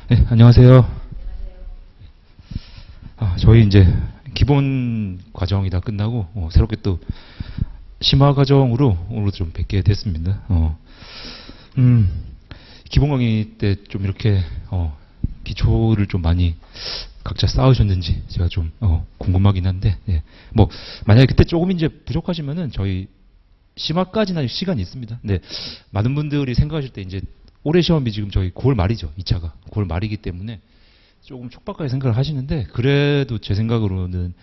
네, 안녕하세요. 저희 이제 기본 과정이 다 끝나고 새롭게 또 심화 과정으로 오늘 좀 뵙게 됐습니다. 음, 기본 강의 때 좀 이렇게 기초를 좀 많이 각자 쌓으셨는지 제가 좀 궁금하긴 한데, 예. 뭐 만약에 그때 조금 이제 부족하시면은 저희 심화까지는 아직 시간이 있습니다. 근데 많은 분들이 생각하실 때 이제 올해 시험이 지금 저희 9월 말이죠. 2차가 9월 말이기 때문에 조금 촉박하게 생각을 하시는데, 그래도 제 생각으로는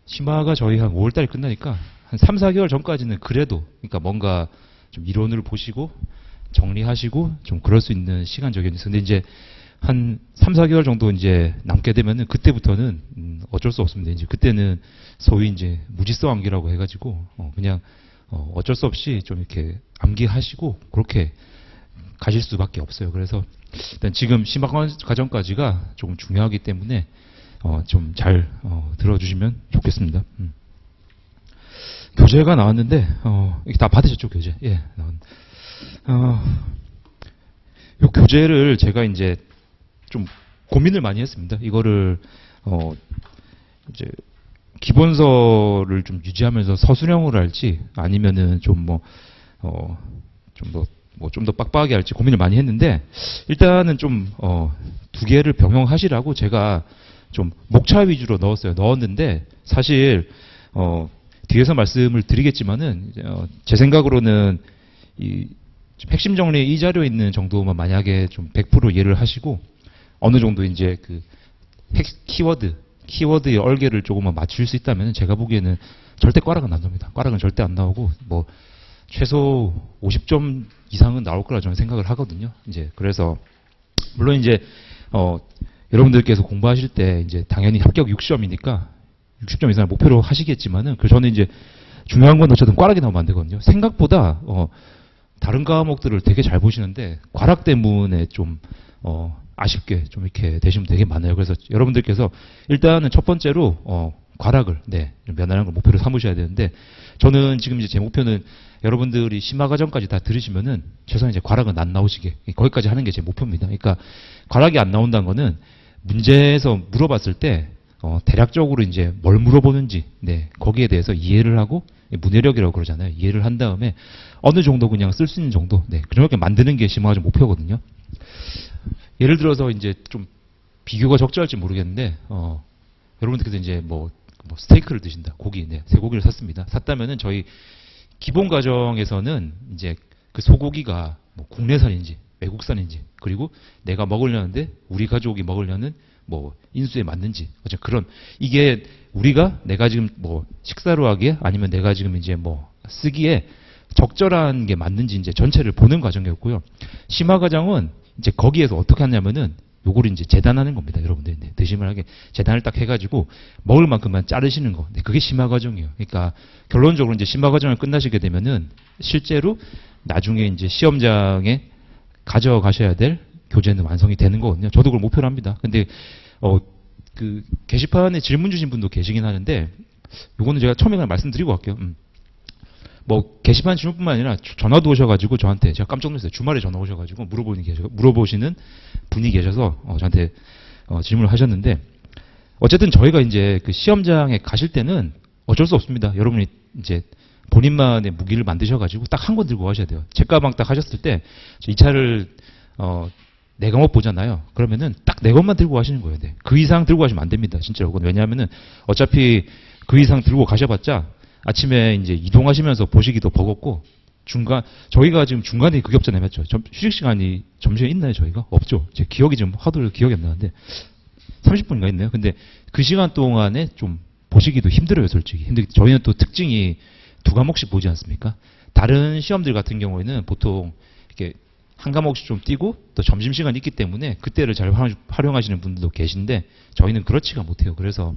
심화가 저희 한 5월 달에 끝나니까 한 3, 4개월 전까지는 그래도, 그러니까 뭔가 좀 이론을 보시고 정리하시고 좀 그럴 수 있는 시간적이었는데, 근데 이제 한 3, 4개월 정도 이제 남게 되면은 그때부터는 어쩔 수 없습니다. 이제 그때는 소위 이제 무지성 암기라고 해가지고 그냥 어쩔 수 없이 좀 이렇게 암기하시고 그렇게 가실 수밖에 없어요. 그래서 일단 지금 심화 과정까지가 조금 중요하기 때문에 좀 잘 들어주시면 좋겠습니다. 교재가 나왔는데 이게 다 받으셨죠, 교재? 예, 요 교재를 제가 이제 좀 고민을 많이 했습니다. 이거를 이제 기본서를 좀 유지하면서 서술형으로 할지, 아니면은 좀 좀 더 빡빡하게 할지 고민을 많이 했는데, 일단은 좀 두 개를 병행하시라고 제가 좀 목차 위주로 넣었는데, 사실 뒤에서 말씀을 드리겠지만은 제 생각으로는 이 핵심 정리 이 자료에 있는 정도만 만약에 좀 100% 이해를 하시고 어느 정도 이제 그 키워드의 얼개를 조금만 맞출 수 있다면 제가 보기에는 절대 꽈락은 안 나옵니다. 꽈락은 절대 안 나오고 뭐 최소 50점 이상은 나올 거라 저는 생각을 하거든요. 이제 그래서 물론 이제 여러분들께서 공부하실 때 이제 당연히 합격 60점이니까 60점 이상을 목표로 하시겠지만은 그 저는 이제 중요한 건 어쨌든 꽈락이 나오면 안 되거든요. 생각보다 다른 과목들을 되게 잘 보시는데 꽈락 때문에 좀 아쉽게 좀 이렇게 되시면 되게 많아요. 그래서 여러분들께서 일단은 첫 번째로 꽈락을 면하는 걸 목표로 삼으셔야 되는데, 저는 지금 이제 제 목표는 여러분들이 심화 과정까지 다 들으시면은 최소한 이제 꽈락은 안 나오시게 거기까지 하는 게 제 목표입니다. 그러니까 꽈락이 안 나온다는 거는 문제에서 물어봤을 때 대략적으로 이제 뭘 물어보는지 거기에 대해서 이해를 하고, 문해력이라고 그러잖아요. 이해를 한 다음에 어느 정도 그냥 쓸 수 있는 정도 그렇게 만드는 게 심화 과정 목표거든요. 예를 들어서 이제 좀 비교가 적절할지 모르겠는데 여러분들께서 이제 뭐 스테이크를 드신다, 고기, 쇠고기를 샀습니다. 샀다면은 저희 기본 과정에서는 이제 그 소고기가 뭐 국내산인지 외국산인지, 그리고 내가 먹으려는데 우리 가족이 먹으려는 뭐 인수에 맞는지, 어쨌든 그런, 이게 내가 지금 뭐 식사로 하기에 아니면 내가 지금 이제 뭐 쓰기에 적절한 게 맞는지 이제 전체를 보는 과정이었고요. 심화 과정은 이제 거기에서 어떻게 하냐면은 요거를 이제 재단하는 겁니다. 여러분들 드시면 하게 재단을 딱 해가지고 먹을 만큼만 자르시는 거. 그게 심화 과정이에요. 그러니까 결론적으로 이제 심화 과정을 끝나시게 되면은 실제로 나중에 이제 시험장에 가져가셔야 될 교재는 완성이 되는 거거든요. 저도 그걸 목표로 합니다. 근데 그 게시판에 질문 주신 분도 계시긴 하는데, 요거는 제가 처음에 그냥 말씀드리고 갈게요. 뭐 게시판 질문뿐만 아니라 전화도 오셔가지고 저한테, 제가 깜짝 놀랐어요. 주말에 전화 오셔가지고 물어보시는 분이 계셔서 저한테 질문을 하셨는데, 어쨌든 저희가 이제 그 시험장에 가실 때는 어쩔 수 없습니다. 여러분이 이제 본인만의 무기를 만드셔가지고 딱 한 권 들고 가셔야 돼요. 책가방 딱 하셨을 때 이 차를 네 과목 보잖아요. 그러면은 딱 네 권만 들고 가시는 거예요. 그 이상 들고 가시면 안 됩니다. 진짜로. 왜냐하면은 어차피 그 이상 들고 가셔봤자 아침에 이제 이동하시면서 보시기도 버겁고, 저희가 지금 중간에 그게 없잖아요. 맞죠? 휴식 시간이 점심에 있나요? 저희가? 없죠. 제 기억이 좀 하도 기억이 안 나는데 30분인가 있네요. 근데 그 시간 동안에 좀 보시기도 힘들어요, 솔직히. 근데 저희는 또 특징이 두 과목씩 보지 않습니까? 다른 시험들 같은 경우에는 보통 이렇게 한 과목씩 좀 띄고 또 점심시간이 있기 때문에 그때를 잘 활용하시는 분들도 계신데, 저희는 그렇지가 못해요. 그래서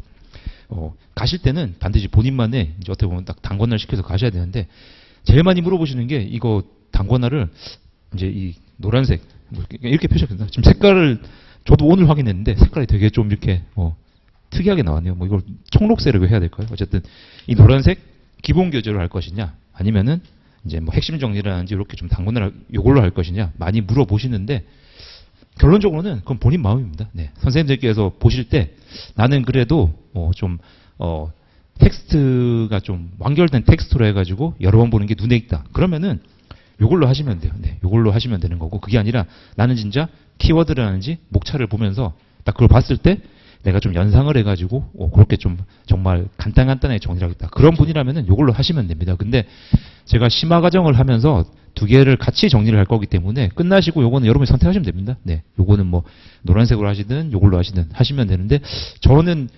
가실 때는 반드시 본인만의 이제 어떻게 보면 딱 단권화를 시켜서 가셔야 되는데, 제일 많이 물어보시는 게 이거 단권화를 이제 이 노란색 이렇게 표시합니다. 지금 색깔을 저도 오늘 확인했는데 색깔이 되게 좀 이렇게 특이하게 나왔네요. 뭐 이걸 청록색으로 해야 될까요? 어쨌든 이 노란색 기본 교재로 할 것이냐, 아니면은 이제 뭐 핵심 정리라든지 이렇게 좀 단권화를 요걸로 할 것이냐 많이 물어보시는데, 결론적으로는 그건 본인 마음입니다. 네. 선생님들께서 보실 때 나는 그래도 텍스트가 좀 완결된 텍스트로 해가지고 여러 번 보는 게 눈에 익다. 그러면은 요걸로 하시면 돼요. 네. 요걸로 하시면 되는 거고, 그게 아니라 나는 진짜 키워드라든지 목차를 보면서 딱 그걸 봤을 때 내가 좀 연상을 해가지고 그렇게 좀 정말 간단하게 정리를 하겠다. 그런 분이라면은 요걸로 하시면 됩니다. 근데 제가 심화 과정을 하면서 두 개를 같이 정리를 할 거기 때문에 끝나시고 요거는 여러분이 선택하시면 됩니다. 네, 요거는 뭐 노란색으로 하시든 요걸로 하시든 하시면 되는데, 저는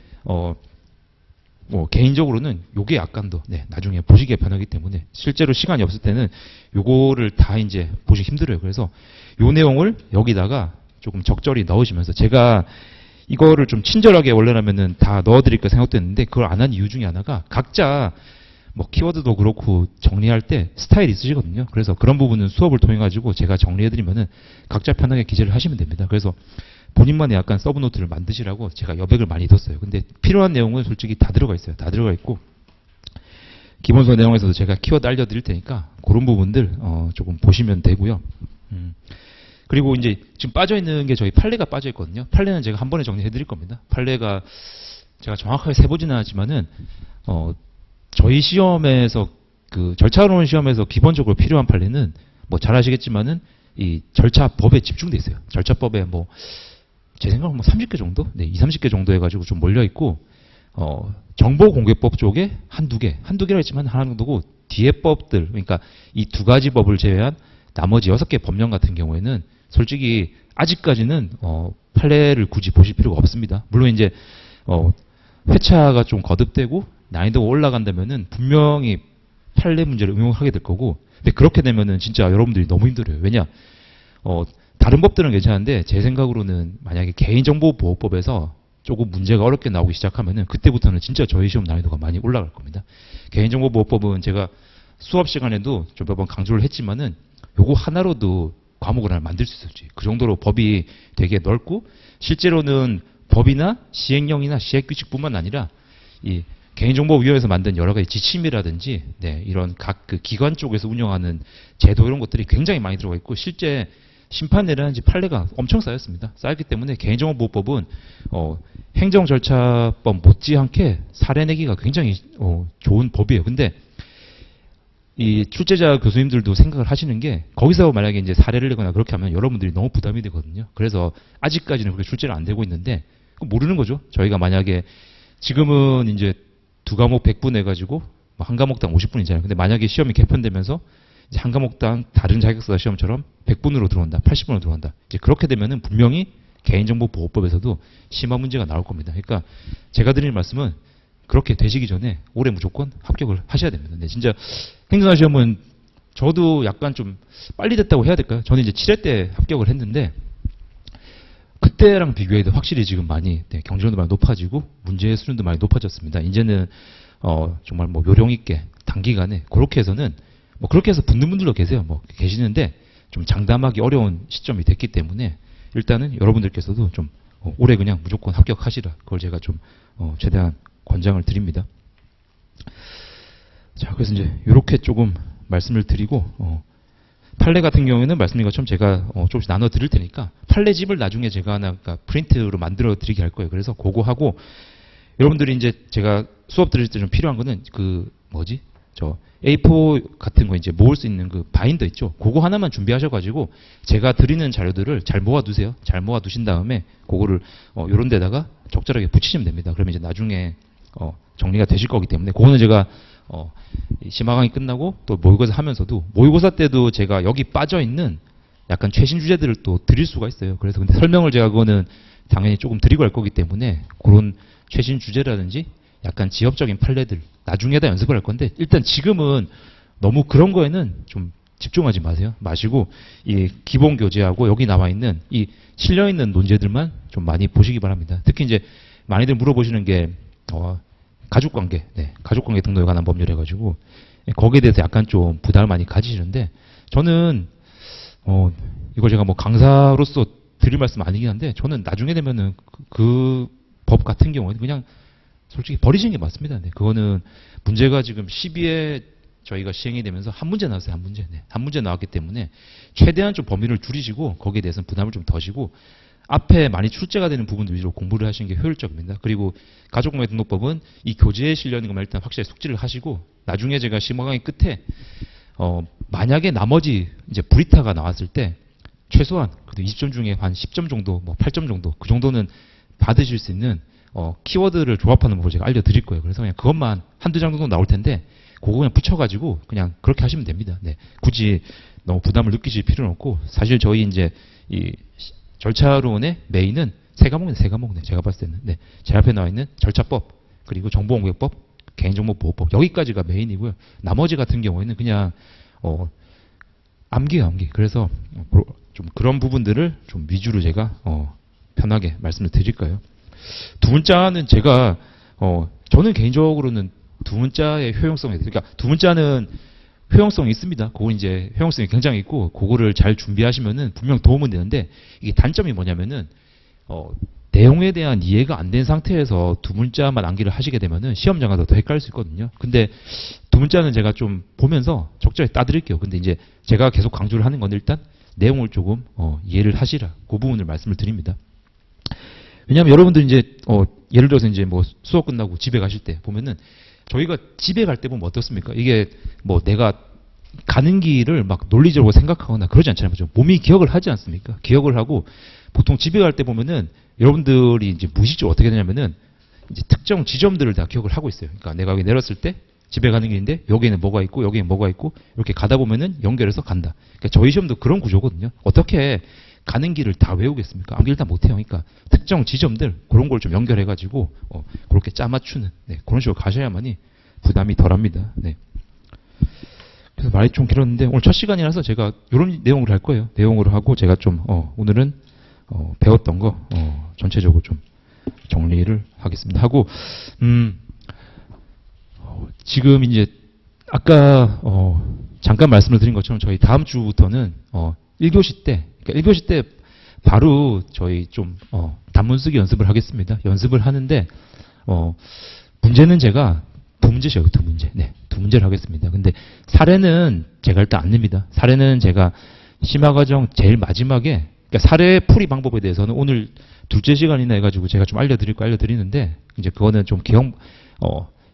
개인적으로는 요게 약간 더 나중에 보시기에 편하기 때문에 실제로 시간이 없을 때는 요거를 다 이제 보시기 힘들어요. 그래서 요 내용을 여기다가 조금 적절히 넣으시면서, 제가 이거를 좀 친절하게 원래라면은 다 넣어드릴까 생각됐는데 그걸 안 한 이유 중에 하나가, 각자 뭐 키워드도 그렇고 정리할 때 스타일이 있으시거든요. 그래서 그런 부분은 수업을 통해 가지고 제가 정리해드리면은 각자 편하게 기재를 하시면 됩니다. 그래서 본인만의 약간 서브노트를 만드시라고 제가 여백을 많이 뒀어요. 근데 필요한 내용은 솔직히 다 들어가 있어요. 다 들어가 있고, 기본서 내용에서도 제가 키워드 알려드릴 테니까 그런 부분들 조금 보시면 되고요. 그리고 이제 지금 빠져있는 게 저희 판례가 빠져있거든요. 판례는 제가 한 번에 정리해드릴 겁니다. 판례가 제가 정확하게 세보지는 않았지만은 저희 시험에서 그 절차론 시험에서 기본적으로 필요한 판례는 뭐 잘 아시겠지만은 이 절차법에 집중돼 있어요. 절차법에 뭐 제 생각은 뭐 30개 정도? 네, 20, 30개 정도 해가지고 좀 몰려있고, 정보공개법 쪽에 한두 개라 했지만 하나 정도고, 뒤에 법들, 그러니까 이 두 가지 법을 제외한 나머지 6개 법령 같은 경우에는 솔직히 아직까지는 판례를 굳이 보실 필요가 없습니다. 물론 이제 회차가 좀 거듭되고 난이도가 올라간다면은 분명히 판례 문제를 응용하게 될 거고, 근데 그렇게 되면은 진짜 여러분들이 너무 힘들어요. 왜냐? 다른 법들은 괜찮은데 제 생각으로는 만약에 개인정보보호법에서 조금 문제가 어렵게 나오기 시작하면은 그때부터는 진짜 저희 시험 난이도가 많이 올라갈 겁니다. 개인정보보호법은 제가 수업 시간에도 좀 몇 번 강조를 했지만은 요거 하나로도 과목을 하나 만들 수 있었지. 그 정도로 법이 되게 넓고, 실제로는 법이나 시행령이나 시행규칙뿐만 아니라 이 개인정보위원회에서 만든 여러 가지 지침이라든지 이런 각 그 기관 쪽에서 운영하는 제도, 이런 것들이 굉장히 많이 들어가 있고, 실제 심판례라든지 판례가 엄청 쌓였습니다. 쌓였기 때문에 개인정보보호법은 행정절차법 못지않게 사례내기가 굉장히 좋은 법이에요. 근데 이 출제자 교수님들도 생각을 하시는 게, 거기서 만약에 이제 사례를 내거나 그렇게 하면 여러분들이 너무 부담이 되거든요. 그래서 아직까지는 그렇게 출제를 안 되고 있는데, 모르는 거죠. 저희가 만약에 지금은 이제 두 과목 100분 해가지고 한 과목당 50분이잖아요. 근데 만약에 시험이 개편되면서 이제 한 과목당 다른 자격사 시험처럼 100분으로 들어온다, 80분으로 들어온다. 이제 그렇게 되면은 분명히 개인정보보호법에서도 심한 문제가 나올 겁니다. 그러니까 제가 드리는 말씀은 그렇게 되시기 전에 올해 무조건 합격을 하셔야 됩니다. 근데 진짜 행정사 시험은 저도 약간 좀 빨리 됐다고 해야 될까요? 저는 이제 7회 때 합격을 했는데, 그때랑 비교해도 확실히 지금 많이 경쟁률도 많이 높아지고 문제 수준도 많이 높아졌습니다. 이제는 정말 뭐 요령 있게 단기간에 그렇게 해서는 뭐 그렇게 해서 붙는 분들도 계세요. 뭐 계시는데 좀 장담하기 어려운 시점이 됐기 때문에 일단은 여러분들께서도 좀 올해 그냥 무조건 합격하시라. 그걸 제가 좀 최대한 권장을 드립니다. 자, 그래서 이제 이렇게 조금 말씀을 드리고, 판례 같은 경우에는 말씀드린 것처럼 제가 조금씩 나눠 드릴 테니까 판례집을 나중에 제가 하나 프린트로 만들어 드리게 할 거예요. 그래서 그거 하고, 여러분들이 이제 제가 수업 들을 때 좀 필요한 거는 저 A4 같은 거 이제 모을 수 있는 그 바인더 있죠. 그거 하나만 준비하셔가지고 제가 드리는 자료들을 잘 모아두세요. 잘 모아두신 다음에 그거를 요런 데다가 적절하게 붙이시면 됩니다. 그러면 이제 나중에 정리가 되실 거기 때문에 그거는 제가 심화 강의 끝나고 또 모의고사 하면서도, 모의고사 때도 제가 여기 빠져있는 약간 최신 주제들을 또 드릴 수가 있어요. 그래서 근데 설명을 제가 그거는 당연히 조금 드리고 할 거기 때문에 그런 최신 주제라든지 약간 지역적인 판례들 나중에다 연습을 할 건데, 일단 지금은 너무 그런 거에는 좀 집중하지 마시고 이 기본 교재하고 여기 나와 있는 이 실려 있는 논제들만 좀 많이 보시기 바랍니다. 특히 이제 많이들 물어보시는 게 가족관계, 가족관계 등록에 관한 법률 해가지고 거기에 대해서 약간 좀 부담을 많이 가지시는데, 저는 이걸 제가 뭐 강사로서 드릴 말씀 아니긴 한데, 저는 나중에 되면은 그 법 같은 경우에는 그냥 솔직히 버리시는 게 맞습니다. 그거는 문제가 지금 12회 저희가 시행이 되면서 한 문제 나왔어요. 한 문제. 네. 한 문제 나왔기 때문에 최대한 좀 범위를 줄이시고 거기에 대해서는 부담을 좀 더시고 앞에 많이 출제가 되는 부분들 위주로 공부를 하시는 게 효율적입니다. 그리고 가족공예등록법은 이 교재에 실려있는 것만 일단 확실히 숙지를 하시고 나중에 제가 심화 강의 끝에 만약에 나머지 이제 브리타가 나왔을 때 최소한 그래도 20점 중에 한 10점 정도, 뭐 8점 정도 그 정도는 받으실 수 있는 키워드를 조합하는 법을 제가 알려드릴 거예요. 그래서 그냥 그것만 한두 장 정도 나올 텐데 그거 그냥 붙여가지고 그냥 그렇게 하시면 됩니다. 네. 굳이 너무 부담을 느끼실 필요는 없고 사실 저희 이제 이 절차론의 메인은 세 과목이네, 세 과목. 네. 제가 봤을 때는. 네. 제 앞에 나와 있는 절차법, 그리고 정보공개법, 개인정보보호법 여기까지가 메인이고요. 나머지 같은 경우에는 그냥 암기예요, 암기. 그래서 좀 그런 부분들을 좀 위주로 제가 편하게 말씀을 드릴까요? 두 문자는 제가 저는 개인적으로는 두 문자의 효용성에 그러니까 두 문자는 효용성이 있습니다. 그거 이제 효용성이 굉장히 있고 그거를 잘 준비하시면은 분명 도움은 되는데 이게 단점이 뭐냐면은 내용에 대한 이해가 안 된 상태에서 두 문자만 암기를 하시게 되면은 시험장가도 더 헷갈릴 수 있거든요. 근데 두 문자는 제가 좀 보면서 적절히 따드릴게요. 근데 이제 제가 계속 강조를 하는 건 일단 내용을 조금 이해를 하시라. 그 부분을 말씀을 드립니다. 왜냐하면 여러분들 이제 예를 들어서 이제 뭐 수업 끝나고 집에 가실 때 보면은 저희가 집에 갈 때 보면 어떻습니까? 이게 뭐 내가 가는 길을 막 논리적으로 생각하거나 그러지 않잖아요. 그죠? 몸이 기억을 하지 않습니까? 기억을 하고 보통 집에 갈 때 보면은 여러분들이 이제 무의식적으로 어떻게 되냐면은 이제 특정 지점들을 다 기억을 하고 있어요. 그러니까 내가 여기 내렸을 때 집에 가는 길인데 여기에는 뭐가 있고 여기에는 뭐가 있고 이렇게 가다 보면은 연결해서 간다. 그러니까 저희 시험도 그런 구조거든요. 어떻게 가는 길을 다 외우겠습니까? 암기 일단 못해요. 그러니까 특정 지점들 그런 걸 좀 연결해가지고 그렇게 짜맞추는 그런 식으로 가셔야만이 부담이 덜합니다. 네. 그래서 말이 좀 길었는데 오늘 첫 시간이라서 제가 이런 내용으로 할 거예요. 내용으로 하고 제가 좀 오늘은 배웠던 거 전체적으로 좀 정리를 하겠습니다. 하고 지금 이제 아까 잠깐 말씀을 드린 것처럼 저희 다음 주부터는 1교시 때 그러니까 1교시 때 바로 저희 좀 단문 쓰기 연습을 하겠습니다. 연습을 하는데 문제는 제가 두 문제죠. 두 문제. 네, 두 문제를 하겠습니다. 근데 사례는 제가 일단 안 냅니다. 사례는 제가 심화과정 제일 마지막에 그러니까 사례 풀이 방법에 대해서는 오늘 둘째 시간이나 해가지고 제가 좀 알려드리는데 이제 그거는 좀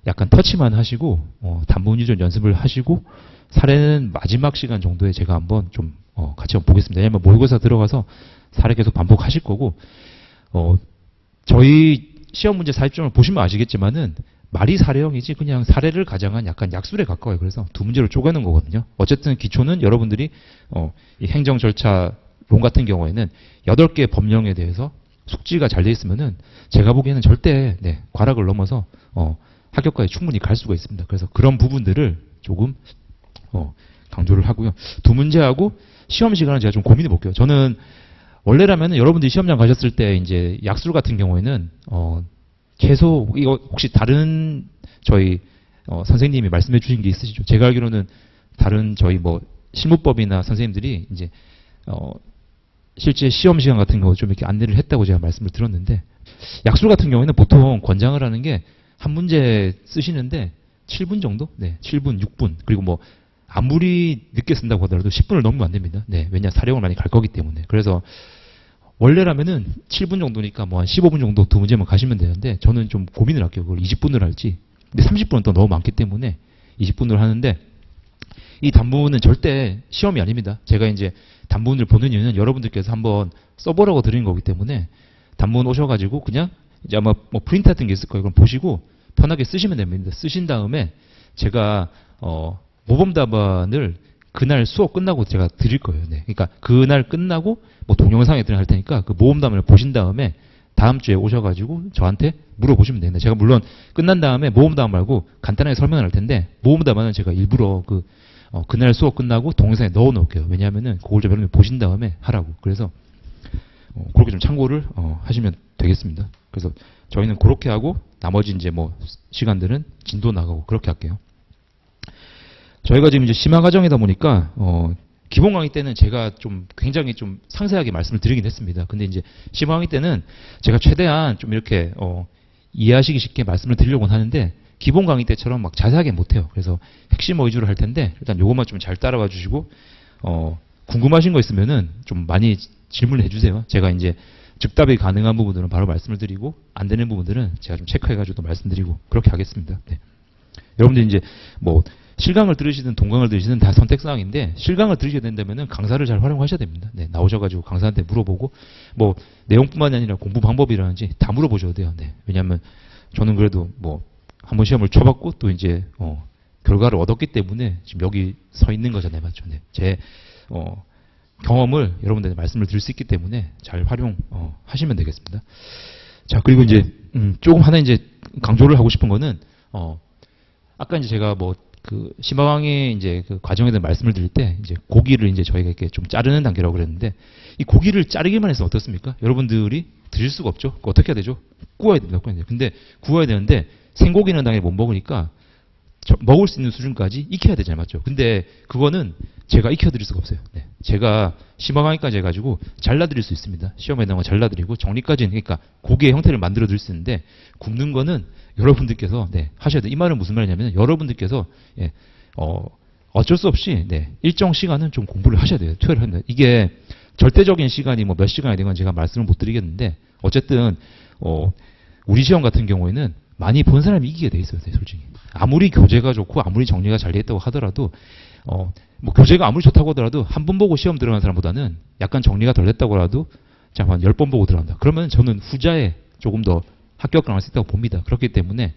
약간 터치만 하시고 단문 유전 연습을 하시고 사례는 마지막 시간 정도에 제가 한번 좀 같이 한번 보겠습니다. 왜냐면 모의고사 들어가서 사례 계속 반복하실 거고 저희 시험 문제 40점을 보시면 아시겠지만은 말이 사례형이지 그냥 사례를 가정한 약간 약술에 가까워요. 그래서 두 문제로 쪼개는 거거든요. 어쨌든 기초는 여러분들이 이 행정 절차론 같은 경우에는 8개 법령에 대해서 숙지가 잘 돼 있으면은 제가 보기에는 절대 과락을 넘어서 합격까지 충분히 갈 수가 있습니다. 그래서 그런 부분들을 조금 강조를 하고요. 두 문제하고 시험 시간은 제가 좀 고민해 볼게요. 저는 원래라면 여러분들이 시험장 가셨을 때 이제 약술 같은 경우에는 최소 이거 혹시 다른 저희 선생님이 말씀해 주신 게 있으시죠? 제가 알기로는 다른 저희 뭐 실무법이나 선생님들이 이제 실제 시험 시간 같은 거 좀 이렇게 안내를 했다고 제가 말씀을 들었는데 약술 같은 경우에는 보통 권장을 하는 게 한 문제 쓰시는데 7분 정도? 네, 7분, 6분. 그리고 뭐 아무리 늦게 쓴다고 하더라도 10분을 넘으면 안 됩니다. 네, 왜냐 사령을 많이 갈 거기 때문에. 그래서 원래라면은 7분 정도니까 뭐 한 15분 정도 두 문제만 가시면 되는데 저는 좀 고민을 할게요. 그걸 20분을 할지. 근데 30분은 또 너무 많기 때문에 20분을 하는데 이 단문은 절대 시험이 아닙니다. 제가 이제 단문을 보는 이유는 여러분들께서 한번 써보라고 드린 거기 때문에 단문 오셔가지고 그냥 이제 아마 뭐 프린트 같은 게 있을 거예요. 그럼 보시고 편하게 쓰시면 됩니다. 쓰신 다음에 제가 모범 답안을 그날 수업 끝나고 제가 드릴 거예요. 네. 그러니까 그날 끝나고 뭐 동영상에 할 테니까 그 모범 답안을 보신 다음에 다음 주에 오셔가지고 저한테 물어보시면 됩니다. 제가 물론 끝난 다음에 모범 답안 말고 간단하게 설명을 할 텐데 모범 답안은 제가 일부러 그날 수업 끝나고 동영상에 넣어 놓을게요. 왜냐하면은 그걸 좀 여러분이 보신 다음에 하라고. 그래서 그렇게 좀 참고를 하시면 되겠습니다. 그래서 저희는 그렇게 하고 나머지 이제 뭐 시간들은 진도 나가고 그렇게 할게요. 저희가 지금 이제 심화 과정이다 보니까 기본 강의 때는 제가 좀 굉장히 좀 상세하게 말씀을 드리긴 했습니다. 근데 이제 심화 강의 때는 제가 최대한 좀 이렇게 이해하시기 쉽게 말씀을 드리려고 하는데 기본 강의 때처럼 막 자세하게 못해요. 그래서 핵심 위주로 할 텐데 일단 요것만 좀 잘 따라와 주시고 궁금하신 거 있으면은 좀 많이 질문을 해주세요. 제가 이제 즉답이 가능한 부분들은 바로 말씀을 드리고 안 되는 부분들은 제가 좀 체크해가지고 또 말씀드리고 그렇게 하겠습니다. 네. 여러분들 이제 뭐 실강을 들으시든 동강을 들으시든 다 선택사항인데 실강을 들으셔야 된다면은 강사를 잘 활용하셔야 됩니다. 네, 나오셔가지고 강사한테 물어보고 뭐 내용뿐만이 아니라 공부 방법이라든지 다 물어보셔도 돼요. 네, 왜냐하면 저는 그래도 뭐 한번 시험을 쳐봤고 또 이제 결과를 얻었기 때문에 지금 여기 서 있는 거잖아요, 맞죠? 네, 제 경험을 여러분들한테 말씀을 드릴 수 있기 때문에 잘 활용하시면 되겠습니다. 자, 그리고 이제 조금 하나 이제 강조를 하고 싶은 거는 아까 이제 제가 뭐 그 심화강의 이제 그 과정에 대한 말씀을 드릴 때 이제 고기를 이제 저희가 이렇게 좀 자르는 단계라고 그랬는데 이 고기를 자르기만 해서 어떻습니까? 여러분들이 드실 수가 없죠. 그거 어떻게 해야 되죠? 구워야 됩니다. 근데 구워야 되는데 생고기는 당연히 못 먹으니까 먹을 수 있는 수준까지 익혀야 되잖아요, 맞죠? 근데 그거는 제가 익혀드릴 수가 없어요. 네. 제가 심화강의까지 해가지고 잘라드릴 수 있습니다. 시험에 나온 거 잘라드리고 정리까지는 그러니까 고기의 형태를 만들어드릴 수 있는데 굽는 거는 여러분들께서 네, 하셔야 돼요. 이 말은 무슨 말이냐면 여러분들께서 예, 어쩔 수 없이 네, 일정 시간은 좀 공부를 하셔야 돼요. 투여를 한다. 이게 절대적인 시간이 뭐 몇 시간이 되건 제가 말씀을 못 드리겠는데 어쨌든 우리 시험 같은 경우에는 많이 본 사람이 이기게 돼 있어요, 솔직히. 아무리 교재가 좋고 아무리 정리가 잘 돼 있다고 하더라도 뭐 교재가 아무리 좋다고 하더라도 한 번 보고 시험 들어간 사람보다는 약간 정리가 덜 됐다고 하더라도 한 10번 보고 들어간다. 그러면 저는 후자에 조금 더 합격 가능할 수 있다고 봅니다. 그렇기 때문에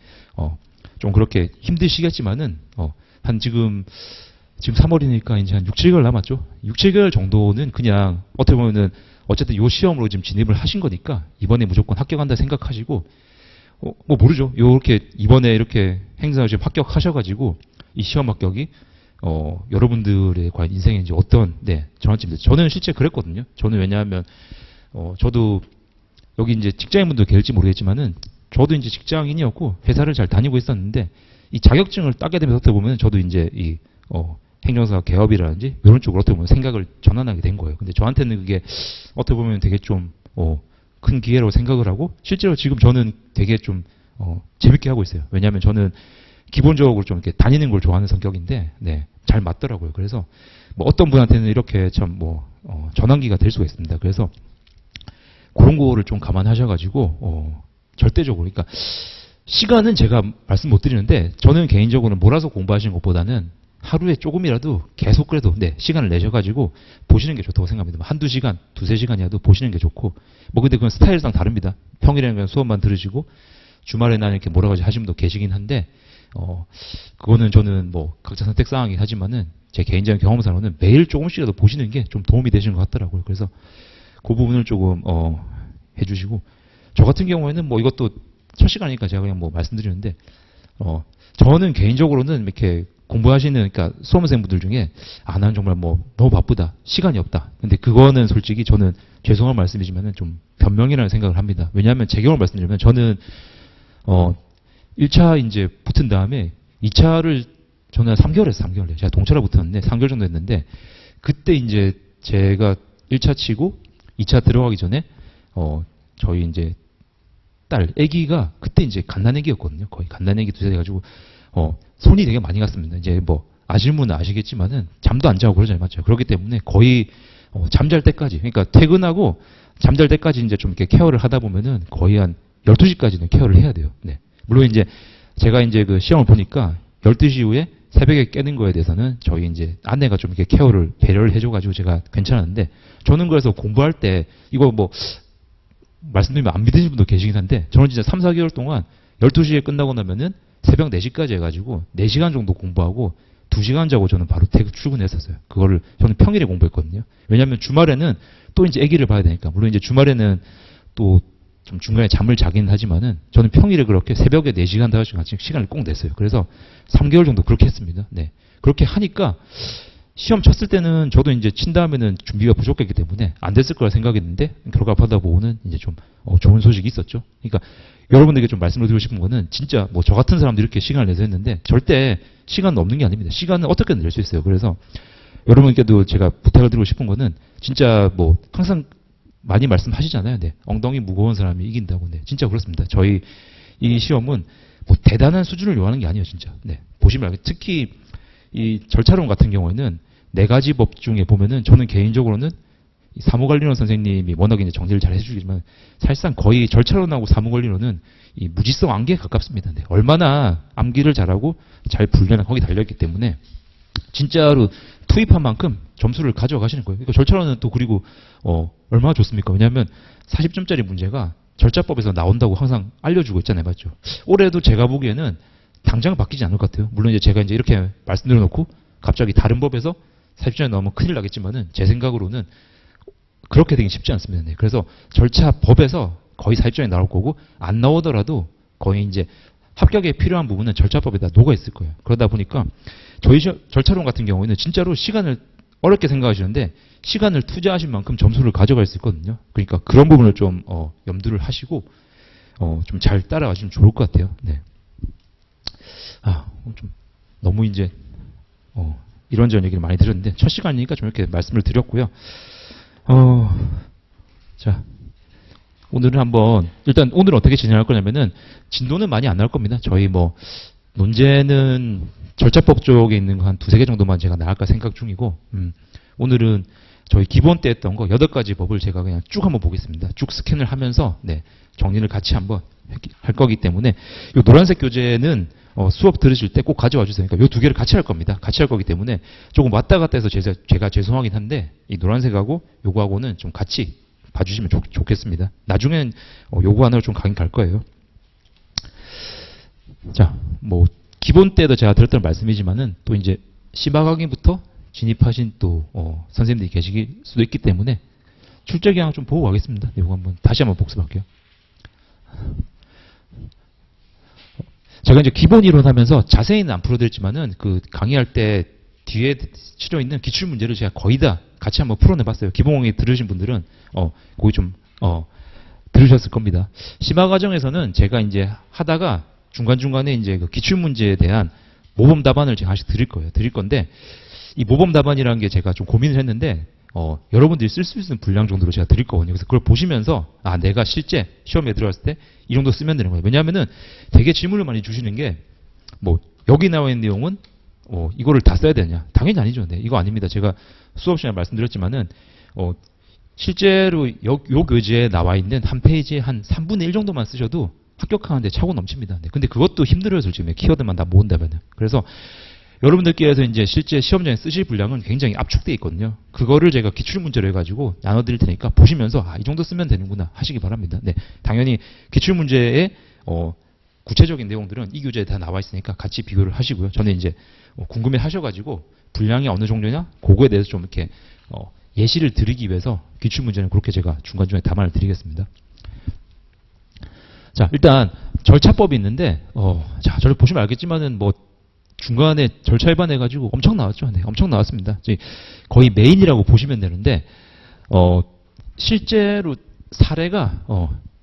좀 그렇게 힘드시겠지만은 한 지금 3월이니까 이제 한 6, 7개월 남았죠. 6, 7개월 정도는 그냥 어떻게 보면은 어쨌든 요 시험으로 지금 진입을 하신 거니까 이번에 무조건 합격한다 생각하시고 뭐 모르죠. 요렇게 이번에 이렇게 행사를 지금 합격하셔가지고 이 시험 합격이 여러분들의 과연 인생에 이제 어떤 전환점이 됐죠. 저는 실제 그랬거든요. 저는 왜냐하면 저도 여기 이제 직장인분도 계실지 모르겠지만은 저도 이제 직장인이었고 회사를 잘 다니고 있었는데 이 자격증을 따게 되면서 어떻게 보면 저도 이제 이 행정사 개업이라든지 이런 쪽으로 어떻게 보면 생각을 전환하게 된 거예요. 근데 저한테는 그게 어떻게 보면 되게 좀 큰 기회라고 생각을 하고 실제로 지금 저는 되게 좀 재밌게 하고 있어요. 왜냐하면 저는 기본적으로 좀 이렇게 다니는 걸 좋아하는 성격인데 잘 맞더라고요. 그래서 뭐 어떤 분한테는 이렇게 참 전환기가 될 수가 있습니다. 그래서 그런 거를 좀 감안하셔가지고 절대적으로 그러니까 시간은 제가 말씀 못 드리는데 저는 개인적으로는 몰아서 공부하시는 것보다는 하루에 조금이라도 계속 그래도 시간을 내셔가지고 보시는 게 좋다고 생각합니다. 한두 시간, 두세 시간이라도 보시는 게 좋고 뭐 근데 그건 스타일상 다릅니다. 평일에는 그냥 수업만 들으시고 주말에는 이렇게 몰아가지고 하시는 분도 계시긴 한데 그거는 저는 뭐 각자 선택 사항이긴 하지만은 제 개인적인 경험상으로는 매일 조금씩이라도 보시는 게 좀 도움이 되시는 것 같더라고요. 그래서 그 부분을 조금 해주시고 저 같은 경우에는 뭐 이것도 첫 시간이니까 제가 그냥 뭐 말씀드리는데 저는 개인적으로는 이렇게 공부하시는 그러니까 수험생분들 중에 나는 정말 뭐 너무 바쁘다 시간이 없다. 근데 그거는 솔직히 저는 죄송한 말씀이지만은 좀 변명이라는 생각을 합니다. 왜냐하면 제 경험을 말씀드리면 저는 1차 이제 붙은 다음에 2차를 저는 3개월 했어요. 3개월. 제가 동차로 붙었는데 3개월 정도 했는데 그때 이제 제가 1차 치고 2차 들어가기 전에 저희 이제 아기가 그때 이제 갓난아기였거든요. 거의 갓난아기 두세 돼 가지고 손이 되게 많이 갔습니다. 이제 뭐 아실 분은 아시겠지만은 잠도 안 자고 그러잖아요. 맞죠? 그렇기 때문에 거의 잠잘 때까지 그러니까 퇴근하고 잠잘 때까지 이제 좀 이렇게 케어를 하다 보면은 거의 한 12시까지는 케어를 해야 돼요. 네. 물론 이제 제가 이제 그 시험을 보니까 12시 이후에 새벽에 깨는 거에 대해서는 저희 이제 아내가 좀 이렇게 케어를 배려를 해줘가지고 제가 괜찮았는데 저는 그래서 공부할 때 이거 뭐 말씀드리면 안 믿으시는 분도 계시긴 한데 저는 진짜 3, 4개월 동안 12시에 끝나고 나면은 새벽 4시까지 해가지고 4시간 정도 공부하고 2시간 자고 저는 바로 출근했었어요. 그거를 저는 평일에 공부했거든요. 왜냐하면 주말에는 또 이제 아기를 봐야 되니까 물론 이제 주말에는 또 좀 중간에 잠을 자긴 하지만은 저는 평일에 그렇게 새벽에 4시간, 5시간 시간을 꼭 냈어요. 그래서 3개월 정도 그렇게 했습니다. 네. 그렇게 하니까 시험 쳤을 때는 저도 이제 친 다음에는 준비가 부족했기 때문에 안 됐을 거라 생각했는데 결과 받아보고는 이제 좀 좋은 소식이 있었죠. 그러니까 여러분들에게 좀 말씀을 드리고 싶은 거는 진짜 뭐 저 같은 사람도 이렇게 시간을 내서 했는데 절대 시간 없는 게 아닙니다. 시간은 어떻게든 낼 수 있어요. 그래서 여러분께도 제가 부탁을 드리고 싶은 거는 진짜 뭐 항상 많이 말씀하시잖아요. 네. 엉덩이 무거운 사람이 이긴다고. 네. 진짜 그렇습니다. 저희 이 시험은 뭐 대단한 수준을 요하는 게 아니에요, 진짜. 네. 보시면 알겠 특히 이 절차론 같은 경우에는 네 가지 법 중에 보면은 저는 개인적으로는 사무관리론 선생님이 워낙 이제 정리를 잘 해주시지만 사실상 거의 절차론하고 사무관리론은 이 무지성 암기에 가깝습니다. 네. 얼마나 암기를 잘하고 잘 분류나 거기 달려있기 때문에 진짜로 투입한 만큼 점수를 가져가시는 거예요. 그러니까 절차론은 또 그리고 얼마나 좋습니까? 왜냐하면 40점짜리 문제가 절차법에서 나온다고 항상 알려주고 있잖아요, 맞죠? 올해도 제가 보기에는 당장 바뀌지 않을 것 같아요. 물론 이제 제가 이제 이렇게 말씀드려놓고 갑자기 다른 법에서 40점이 나오면 큰일 나겠지만은 제 생각으로는 그렇게 되긴 쉽지 않습니다. 네. 그래서 절차법에서 거의 40점이 나올 거고 안 나오더라도 거의 이제 합격에 필요한 부분은 절차법에다 녹아 있을 거예요. 그러다 보니까 저희 절차론 같은 경우에는 진짜로 시간을 어렵게 생각하시는데 시간을 투자하신 만큼 점수를 가져갈 수 있거든요. 그러니까 그런 부분을 좀 염두를 하시고 좀 잘 따라가시면 좋을 것 같아요. 네. 좀 너무 이제 이런저런 얘기를 많이 드렸는데 첫 시간이니까 좀 이렇게 말씀을 드렸고요. 자, 오늘은 한번 일단 오늘은 어떻게 진행할 거냐면은 진도는 많이 안 나올 겁니다. 저희 뭐 논제는 절차법 쪽에 있는 거 한 두세 개 정도만 제가 나갈까 생각 중이고 오늘은 저희 기본 때 했던 거 8가지 법을 제가 그냥 쭉 한번 보겠습니다. 쭉 스캔을 하면서 네, 정리를 같이 한번 할 거기 때문에 이 노란색 교재는 수업 들으실 때 꼭 가져와 주세요. 그러니까 이 두 개를 같이 할 겁니다. 같이 할 거기 때문에 조금 왔다 갔다 해서 제가 죄송하긴 한데 이 노란색하고 요거하고는 좀 같이 봐주시면 좋겠습니다. 나중엔 요거 하나로 좀 가긴 갈 거예요. 자, 뭐 기본 때도 제가 들었던 말씀이지만은 또 이제 시바강의부터 진입하신 또 선생님들이 계실 수도 있기 때문에 출제 경향 좀 보고 가겠습니다. 이거 한번 다시 한번 복습할게요. 제가 이제 기본 이론 하면서 자세히는 안 풀어드렸지만은 그 강의할 때 뒤에 실려 있는 기출 문제를 제가 거의 다 같이 한번 풀어내봤어요. 기본 강의 들으신 분들은 거의 좀 들으셨을 겁니다. 심화 과정에서는 제가 이제 하다가 중간중간에 이제 그 기출 문제에 대한 모범 답안을 제가 하나씩 드릴 거예요. 드릴 건데 이 모범 답안이라는 게 제가 좀 고민을 했는데 여러분들이 쓸 수 있는 분량 정도로 제가 드릴 거거든요. 그래서 그걸 보시면서 내가 실제 시험에 들어갔을 때 이 정도 쓰면 되는 거예요. 왜냐하면은 되게 질문을 많이 주시는 게 뭐 여기 나와 있는 내용은 이거를 다 써야 되냐? 당연히 아니죠. 네, 이거 아닙니다. 제가 수업 시간에 말씀드렸지만은 실제로 요 교재에 나와 있는 한 페이지에 한 3분의 1 정도만 쓰셔도 합격하는데 차고 넘칩니다. 네, 근데 그것도 힘들어요, 솔직히. 키워드만 다 모은다면은. 그래서 여러분들께서 이제 실제 시험장에 쓰실 분량은 굉장히 압축되어 있거든요. 그거를 제가 기출문제로 해가지고 나눠드릴 테니까 보시면서 이 정도 쓰면 되는구나 하시기 바랍니다. 네, 당연히 기출문제의 구체적인 내용들은 이 교재에 다 나와 있으니까 같이 비교를 하시고요. 저는 이제 궁금해 하셔가지고 분량이 어느 정도냐 그거에 대해서 좀 이렇게 예시를 드리기 위해서 기출문제는 그렇게 제가 중간중간에 답안을 드리겠습니다. 자, 일단 절차법이 있는데 자, 저를 보시면 알겠지만은 뭐 중간에 절차 위반해가지고 엄청 나왔죠. 네, 엄청 나왔습니다. 거의 메인이라고 보시면 되는데 실제로 사례가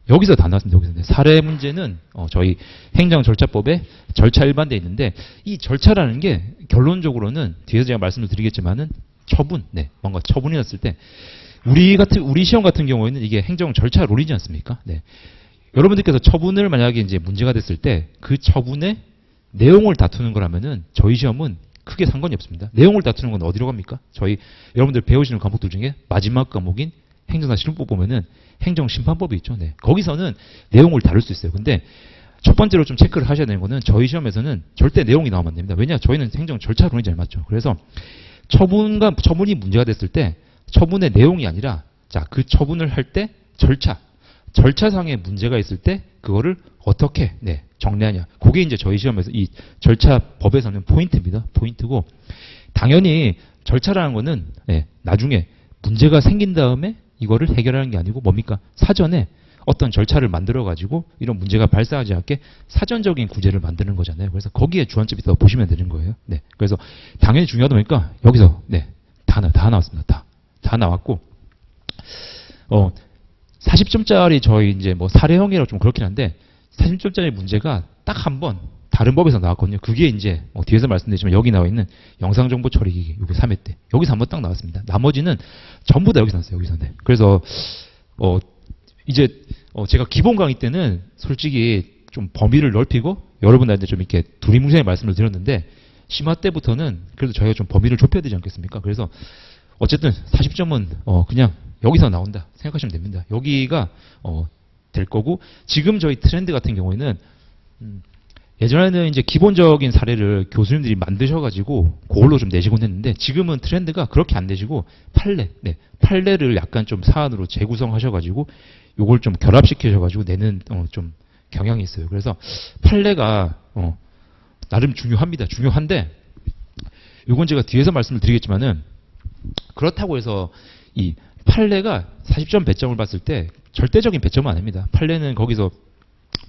여기서 다 나왔습니다. 여기서. 네, 사례 문제는 저희 행정절차법에 절차 일반돼 있는데 이 절차라는 게 결론적으로는 뒤에서 제가 말씀을 드리겠지만은 처분, 네, 뭔가 처분이 났을 때 우리 시험 같은 경우에는 이게 행정절차론이지 않습니까? 네. 여러분들께서 처분을 만약에 이제 문제가 됐을 때 그 처분의 내용을 다투는 거라면은 저희 시험은 크게 상관이 없습니다. 내용을 다투는 건 어디로 갑니까? 저희 여러분들 배우시는 과목들 중에 마지막 과목인 행정사 실험법 보면은 행정심판법이 있죠. 네. 거기서는 내용을 다룰 수 있어요. 근데 첫 번째로 좀 체크를 하셔야 되는 거는 저희 시험에서는 절대 내용이 나오면 안 됩니다. 왜냐? 저희는 행정 절차론이 잘 맞죠. 그래서 처분이 문제가 됐을 때 처분의 내용이 아니라 그 처분을 할 때 절차상의 문제가 있을 때 그거를 어떻게 정리하냐. 그게 이제 저희 시험에서 이 절차법에서는 포인트입니다. 포인트고 당연히 절차라는 거는 나중에 문제가 생긴 다음에 이거를 해결하는 게 아니고 뭡니까? 사전에 어떤 절차를 만들어 가지고 이런 문제가 발생하지 않게 사전적인 구제를 만드는 거잖아요. 그래서 거기에 주안점이 있다고 보시면 되는 거예요. 네. 그래서 당연히 중요하다 보니까 여기서 다 나왔습니다. 다 나왔고 40점짜리 저희 이제 뭐 사례형이라고 좀 그렇긴 한데 40점짜리 문제가 딱 한 번 다른 법에서 나왔거든요. 그게 이제 뒤에서 말씀드렸지만 여기 나와 있는 영상정보 처리기기 요게 3회 때 여기서 한 번 딱 나왔습니다. 나머지는 전부 다 여기서 나왔어요. 여기서. 네. 그래서 이제 제가 기본 강의 때는 솔직히 좀 범위를 넓히고 여러분들한테 좀 이렇게 두리뭉실하게 말씀을 드렸는데 심화 때부터는 그래도 저희가 좀 범위를 좁혀야 되지 않겠습니까? 그래서 어쨌든 40점은 그냥 여기서 나온다 생각하시면 됩니다. 여기가 될 거고 지금 저희 트렌드 같은 경우에는 예전에는 이제 기본적인 사례를 교수님들이 만드셔가지고 그걸로 좀 내시곤 했는데 지금은 트렌드가 그렇게 안 내시고 판례, 판례를 약간 좀 사안으로 재구성하셔가지고 요걸 좀 결합시키셔가지고 내는 좀 경향이 있어요. 그래서 판례가 나름 중요합니다. 중요한데 요건 제가 뒤에서 말씀을 드리겠지만은 그렇다고 해서 이 판례가 40점 배점을 봤을 때 절대적인 배점은 아닙니다. 판례는 거기서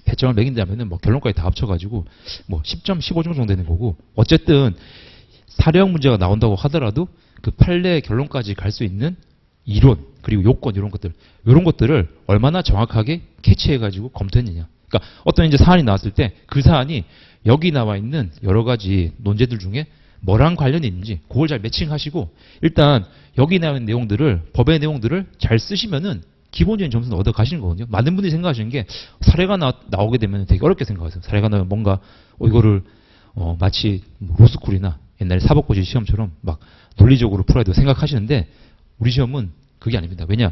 배점을 매긴다면은 뭐 결론까지 다 합쳐가지고 뭐 10점, 15점 정도 되는 거고 어쨌든 사례형 문제가 나온다고 하더라도 그 판례 결론까지 갈 수 있는 이론 그리고 요건 이런 것들을 얼마나 정확하게 캐치해가지고 검토했느냐. 그러니까 어떤 이제 사안이 나왔을 때 그 사안이 여기 나와 있는 여러 가지 논제들 중에 뭐랑 관련이 있는지 그걸 잘 매칭하시고 일단 여기 나온 내용들을 법의 내용들을 잘 쓰시면은 기본적인 점수는 얻어 가시는 거거든요. 많은 분들이 생각하시는 게 사례가 나오게 되면 되게 어렵게 생각하세요. 사례가 나오면 뭔가 이거를 마치 뭐 로스쿨이나 옛날에 사법고시 시험처럼 막 논리적으로 풀어야 되고 생각하시는데 우리 시험은 그게 아닙니다. 왜냐?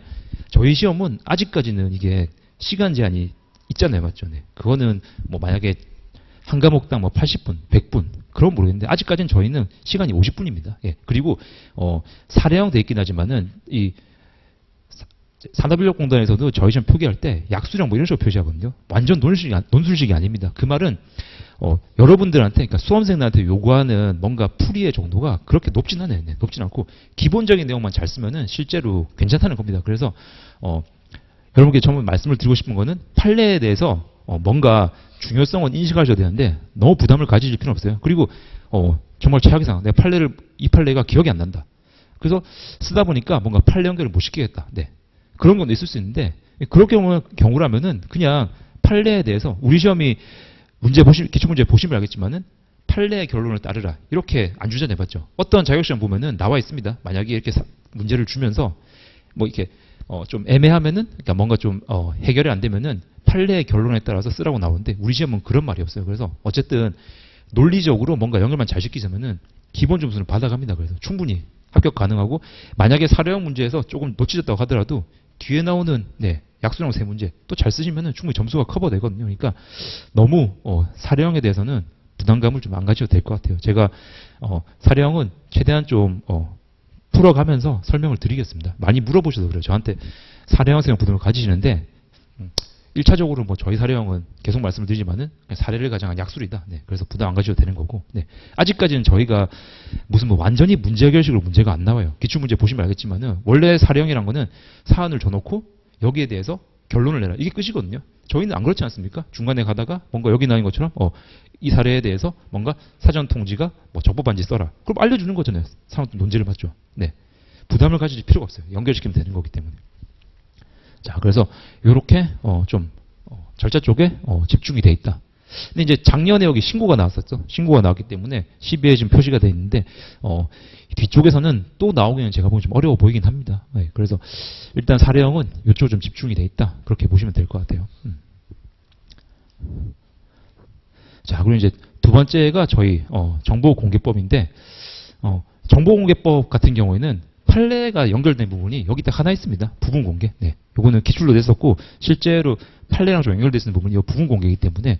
저희 시험은 아직까지는 이게 시간 제한이 있잖아요. 맞죠? 네. 그거는 뭐 만약에 한 과목당 뭐 80분, 100분 그런 모르겠는데 아직까지는 저희는 시간이 50분입니다. 예. 그리고 사례형 돼 있긴 하지만은 이 산업인력공단에서도 저희 시험 표기할 때 약수량 뭐 이런 식으로 표시하거든요. 완전 논술식이 아닙니다. 그 말은 여러분들한테 그러니까 수험생들한테 요구하는 뭔가 풀이의 정도가 그렇게 높진 않아요. 네, 높진 않고 기본적인 내용만 잘 쓰면은 실제로 괜찮다는 겁니다. 그래서 여러분께 정말 말씀을 드리고 싶은 거는 판례에 대해서 뭔가 중요성은 인식하셔야 되는데 너무 부담을 가지실 필요는 없어요. 그리고 정말 최악의 상황, 내 이 판례가 기억이 안 난다. 그래서 쓰다 보니까 뭔가 판례 연결을 못 시키겠다. 네. 그런 건 있을 수 있는데 그럴 경우라면은 그냥 판례에 대해서 우리 시험이 기출문제 보시면 알겠지만은 판례의 결론을 따르라 이렇게 안 주잖아요, 맞죠? 어떤 자격시험 보면은 나와 있습니다. 만약에 이렇게 문제를 주면서 뭐 이렇게 좀 애매하면은 그러니까 뭔가 좀 해결이 안 되면은 판례의 결론에 따라서 쓰라고 나오는데 우리 시험은 그런 말이 없어요. 그래서 어쨌든 논리적으로 뭔가 연결만 잘 시키자면은 기본 점수는 받아갑니다. 그래서 충분히 합격 가능하고 만약에 사례형 문제에서 조금 놓치셨다고 하더라도 뒤에 나오는 약수량 세 문제 또 잘 쓰시면은 충분히 점수가 커버되거든요. 그러니까 너무 사례형에 대해서는 부담감을 좀 안 가져도 될 것 같아요. 제가 사례형은 최대한 좀 풀어가면서 설명을 드리겠습니다. 많이 물어보셔서 그래요. 저한테 사례형생 부담을 가지시는데 1차적으로 뭐 저희 사례형은 계속 말씀을 드리지만은 사례를 가장한 약술이다. 네, 그래서 부담 안 가셔도 되는 거고. 네, 아직까지는 저희가 무슨 뭐 완전히 문제 해결식으로 문제가 안 나와요. 기출문제 보시면 알겠지만은 원래 사례형이란 거는 사안을 줘놓고 여기에 대해서 결론을 내라. 이게 끝이거든요. 저희는 안 그렇지 않습니까? 중간에 가다가 뭔가 여기 나온 것처럼 이 사례에 대해서 뭔가 사전 통지가 뭐 적법한지 써라. 그럼 알려주는 거잖아요. 사람 논제를 받죠. 네, 부담을 가질 필요가 없어요. 연결시키면 되는 거기 때문에. 자, 그래서 이렇게 좀 절차 쪽에 집중이 돼 있다. 근데 이제 작년에 여기 신고가 나왔었죠. 신고가 나왔기 때문에 12에 지금 표시가 돼 있는데 뒤쪽에서는 또 나오기는 제가 보기엔 좀 어려워 보이긴 합니다. 네, 그래서 일단 사례형은 이쪽 좀 집중이 돼 있다. 그렇게 보시면 될 것 같아요. 자, 그리고 이제 두 번째가 저희 정보공개법인데 정보공개법 같은 경우에는 판례가 연결된 부분이 여기 딱 하나 있습니다. 부분 공개. 네, 요거는 기출로 냈었고 실제로 판례랑 좀 연결되어 있는 부분이 부분 공개이기 때문에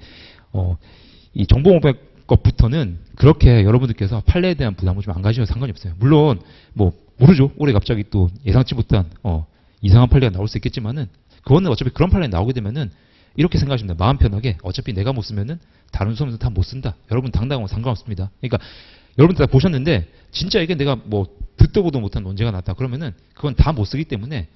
이 정보공개법부터는 그렇게 여러분들께서 판례에 대한 부담을 좀 안 가지셔도 상관이 없어요. 물론 뭐 모르죠. 올해 갑자기 또 예상치 못한 이상한 판례가 나올 수 있겠지만은 그거는 어차피 그런 판례 나오게 되면은 이렇게 생각하시면 돼요. 마음 편하게 어차피 내가 못 쓰면은 다른 수험생 다 못 쓴다. 여러분 당당하고 상관없습니다. 그러니까 여러분들 다 보셨는데 진짜 이게 내가 뭐 듣도 보도 못한 논제가 나왔다 그러면은 그건 다 못 쓰기 때문에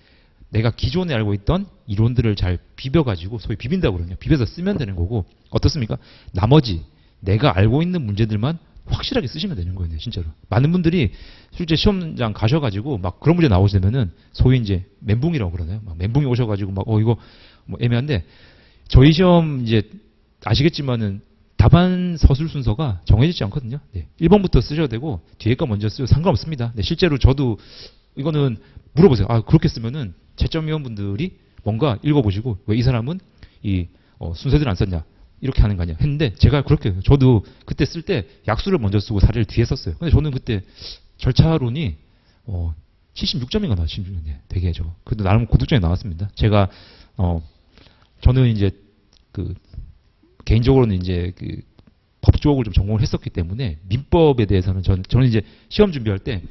내가 기존에 알고 있던 이론들을 잘 비벼가지고 소위 비빈다고 그러냐. 비벼서 쓰면 되는 거고 어떻습니까? 나머지 내가 알고 있는 문제들만 확실하게 쓰시면 되는 거예요. 진짜로. 많은 분들이 실제 시험장 가셔가지고 막 그런 문제 나오시면은 소위 이제 멘붕이라고 그러나요? 막 멘붕이 오셔가지고 막 이거 뭐 애매한데 저희 시험 이제 아시겠지만은 답안 서술 순서가 정해지지 않거든요. 네. 1번부터 쓰셔도 되고 뒤에 거 먼저 쓰셔도 상관없습니다. 네. 실제로 저도 이거는 물어보세요. 아, 그렇게 쓰면은 채점위원분들이 뭔가 읽어보시고 왜 이 사람은 이 순서대로 안 썼냐. 이렇게 하는 거 아니야 했는데 제가 그렇게 저도 그때 쓸 때 약수를 먼저 쓰고 사례를 뒤에 썼어요. 근데 저는 그때 절차론이 76점인가 나왔어요. 76점. 되게 저거. 그래도 나름 고득점이 나왔습니다. 제가 저는 이제 그 개인적으로는 이제 그 법 쪽을 좀 전공을 했었기 때문에 민법에 대해서는 저는 이제 시험 준비할 때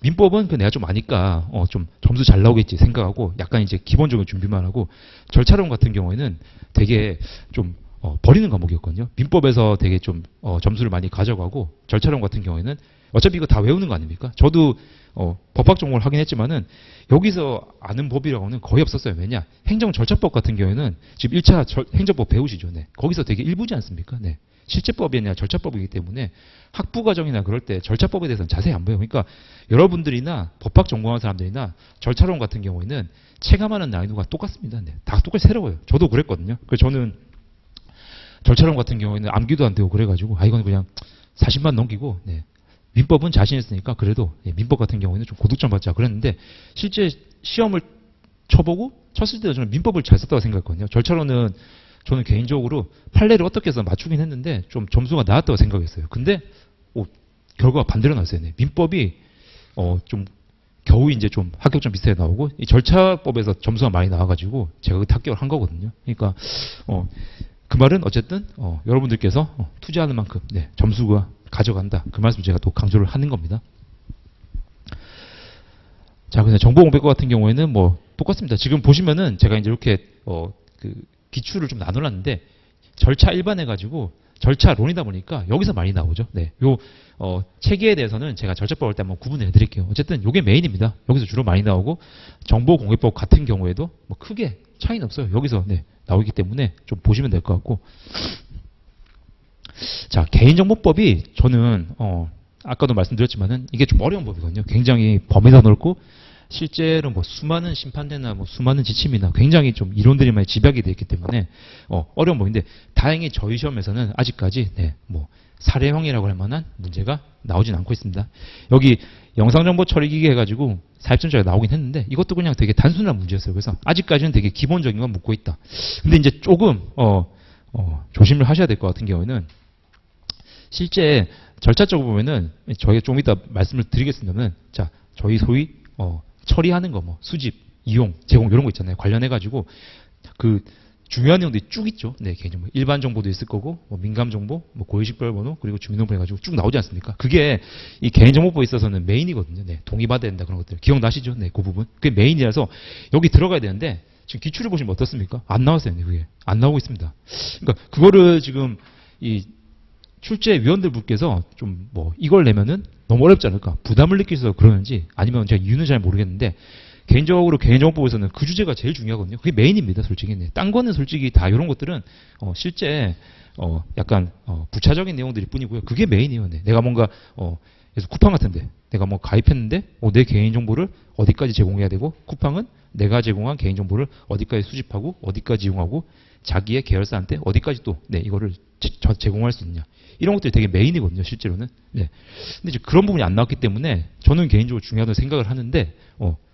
민법은 그 내가 좀 아니까 좀 점수 잘 나오겠지 생각하고 약간 이제 기본적인 준비만 하고 절차론 같은 경우에는 되게 좀 버리는 과목이었거든요. 민법에서 되게 좀 점수를 많이 가져가고 절차론 같은 경우에는 어차피 이거 다 외우는 거 아닙니까? 저도 법학 전공을 하긴 했지만은 여기서 아는 법이라고는 거의 없었어요. 왜냐? 행정절차법 같은 경우에는 지금 1차 행정법 배우시죠. 네. 거기서 되게 일부지 않습니까? 네. 실제법이 아니라 절차법이기 때문에 학부 과정이나 그럴 때 절차법에 대해서는 자세히 안 보여요. 그러니까 여러분들이나 법학 전공하는 사람들이나 절차론 같은 경우에는 체감하는 난이도가 똑같습니다. 네. 다 똑같이 새로워요. 저도 그랬거든요. 그래서 저는 절차론 같은 경우에는 암기도 안 되고 그래가지고 이건 그냥 40만 넘기고 네. 민법은 자신 있으니까 그래도 민법 같은 경우에는 좀 고득점 받자 그랬는데 실제 시험을 쳐보고 쳤을 때 저는 민법을 잘 썼다고 생각했거든요. 절차론은 저는 개인적으로 판례를 어떻게 해서 맞추긴 했는데 좀 점수가 나왔다고 생각했어요. 근데 결과가 반대로 나왔어요. 네. 민법이 좀 겨우 이제 좀 합격점 비슷하게 나오고 이 절차법에서 점수가 많이 나와가지고 제가 그때 합격을 한 거거든요. 그러니까 그 말은 어쨌든 여러분들께서 투자하는 만큼 네, 점수가 가져간다. 그 말씀 제가 또 강조를 하는 겁니다. 자, 근데 정보 공백과 같은 경우에는 뭐 똑같습니다. 지금 보시면은 제가 이제 이렇게 그 기출을 좀 나눠놨는데 절차 일반 해가지고 절차론이다 보니까 여기서 많이 나오죠. 네, 요 체계에 대해서는 제가 절차법 할 때 한번 구분을 해드릴게요. 어쨌든 요게 메인입니다. 여기서 주로 많이 나오고 정보공개법 같은 경우에도 뭐 크게 차이는 없어요. 여기서 네, 나오기 때문에 좀 보시면 될 것 같고. 자, 개인정보법이 저는 아까도 말씀드렸지만은 이게 좀 어려운 법이거든요. 굉장히 범위가 넓고 실제로 뭐 수많은 심판대나 뭐 수많은 지침이나 굉장히 좀 이론들이 많이 집약이 되어 있기 때문에 어려운 법인데 다행히 저희 시험에서는 아직까지 네, 뭐 사례형이라고 할 만한 문제가 나오진 않고 있습니다. 여기 영상정보 처리기기 해가지고 사입전자가 나오긴 했는데 이것도 그냥 되게 단순한 문제였어요. 그래서 아직까지는 되게 기본적인 건 묻고 있다. 근데 이제 조금 조심을 하셔야 될 것 같은 경우에는 실제 절차적으로 보면은 저희가 좀 이따 말씀을 드리겠습니다만 자 저희 소위 처리하는 거 뭐 수집, 이용, 제공 이런 거 있잖아요. 관련해 가지고 그 중요한 내용들이 쭉 있죠. 네, 개인정보. 일반 정보도 있을 거고 뭐 민감 정보, 뭐 고유식별번호 그리고 주민등록번 해가지고 쭉 나오지 않습니까? 그게 이 개인정보법에 있어서는 메인이거든요. 네, 동의받아야 된다 그런 것들 기억나시죠? 네, 그 부분. 그게 메인이라서 여기 들어가야 되는데 지금 기출을 보시면 어떻습니까? 안 나왔어요. 네, 그게 안 나오고 있습니다. 그러니까 그거를 지금 이 출제위원들 분께서 좀 뭐 이걸 내면은 너무 어렵지 않을까 부담을 느끼셔서 그러는지 아니면 제가 이유는 잘 모르겠는데 개인적으로 개인정보법에서는 그 주제가 제일 중요하거든요. 그게 메인입니다, 솔직히. 네. 딴 거는 솔직히 다 이런 것들은 실제 약간 부차적인 내용들일 뿐이고요. 그게 메인이에요. 네. 내가 뭔가 그래서 쿠팡 같은데 내가 뭐 가입했는데 내 개인정보를 어디까지 제공해야 되고 쿠팡은 내가 제공한 개인정보를 어디까지 수집하고 어디까지 이용하고 자기의 계열사한테 어디까지 또 네, 이거를 제공할 수 있느냐. 이런 것들이 되게 메인이거든요, 실제로는. 네. 근데 이제 그런 부분이 안 나왔기 때문에 저는 개인적으로 중요하다고 생각을 하는데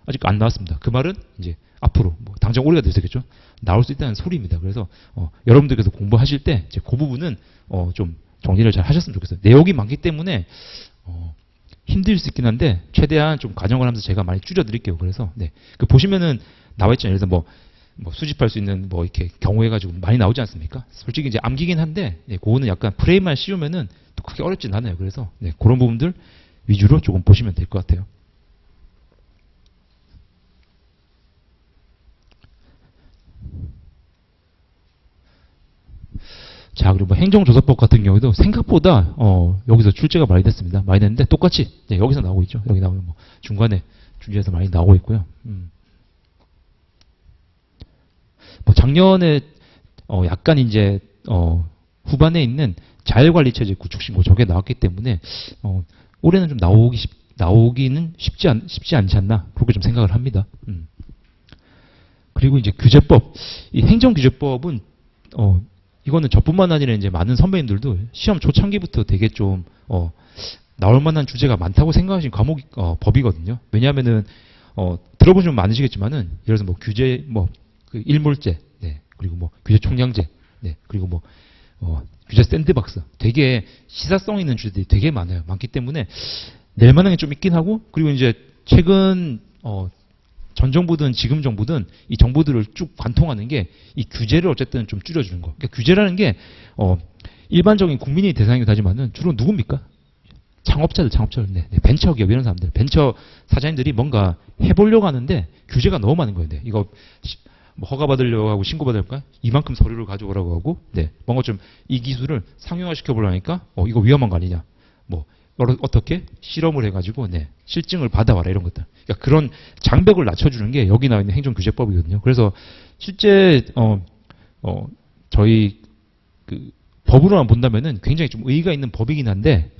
아직 안 나왔습니다. 그 말은 이제 앞으로 뭐 당장 올해가 되겠죠. 나올 수 있다는 소리입니다. 그래서 여러분들께서 공부하실 때 이제 그 부분은 좀 정리를 잘 하셨으면 좋겠어요. 내용이 많기 때문에 힘들 수 있긴 한데 최대한 좀 과정을 하면서 제가 많이 줄여드릴게요. 그래서 네. 그 보시면은 나와 있잖아요. 예를 들어서 뭐 수집할 수 있는 뭐 이렇게 경우해가지고 많이 나오지 않습니까? 솔직히 이제 암기긴 한데 네, 그거는 약간 프레임만 씌우면은 또 크게 어렵진 않아요. 그래서 네, 그런 부분들 위주로 조금 보시면 될 것 같아요. 자, 그리고 뭐 행정조사법 같은 경우에도 생각보다 여기서 출제가 많이 됐습니다. 많이 됐는데 똑같이 네, 여기서 나오고 있죠. 여기 나오면 뭐 중간에 준비해서 많이 나오고 있고요. 뭐 작년에 약간 이제 후반에 있는 자율관리체제 구축신고 저게 나왔기 때문에 올해는 좀 나오기는 쉽지 않지 않나 그렇게 좀 생각을 합니다. 그리고 이제 규제법, 이 행정규제법은 이거는 저뿐만 아니라 이제 많은 선배님들도 시험 초창기부터 되게 좀 나올 만한 주제가 많다고 생각하시는 과목이 법이거든요. 왜냐하면은 들어보시면 많으시겠지만은 예를 들어서 뭐 규제 뭐 그 일몰제, 네, 그리고 뭐 규제 총량제, 네, 그리고 뭐 규제 샌드박스, 되게 시사성 있는 주제들이 되게 많아요. 많기 때문에 낼 만한 게 좀 있긴 하고, 그리고 이제 최근 전 정부든 지금 정부든 이 정보들을 쭉 관통하는 게 이 규제를 어쨌든 좀 줄여주는 거. 그러니까 규제라는 게 일반적인 국민이 대상이기도 하지만은 주로 누굽니까? 창업자들, 네, 벤처기업 이런 사람들, 벤처 사장님들이 뭔가 해보려고 하는데 규제가 너무 많은 거예요. 네, 이거 뭐 허가 받으려고 하고 신고 받을까? 이만큼 서류를 가져오라고 하고, 네, 뭔가 좀 이 기술을 상용화 시켜보려니까 이거 위험한 거 아니냐? 뭐 어떻게 실험을 해가지고 네, 실증을 받아와라 이런 것들. 그러니까 그런 장벽을 낮춰주는 게 여기 나와 있는 행정규제법이거든요. 그래서 실제 저희 그 법으로만 본다면은 굉장히 좀 의의가 있는 법이긴 한데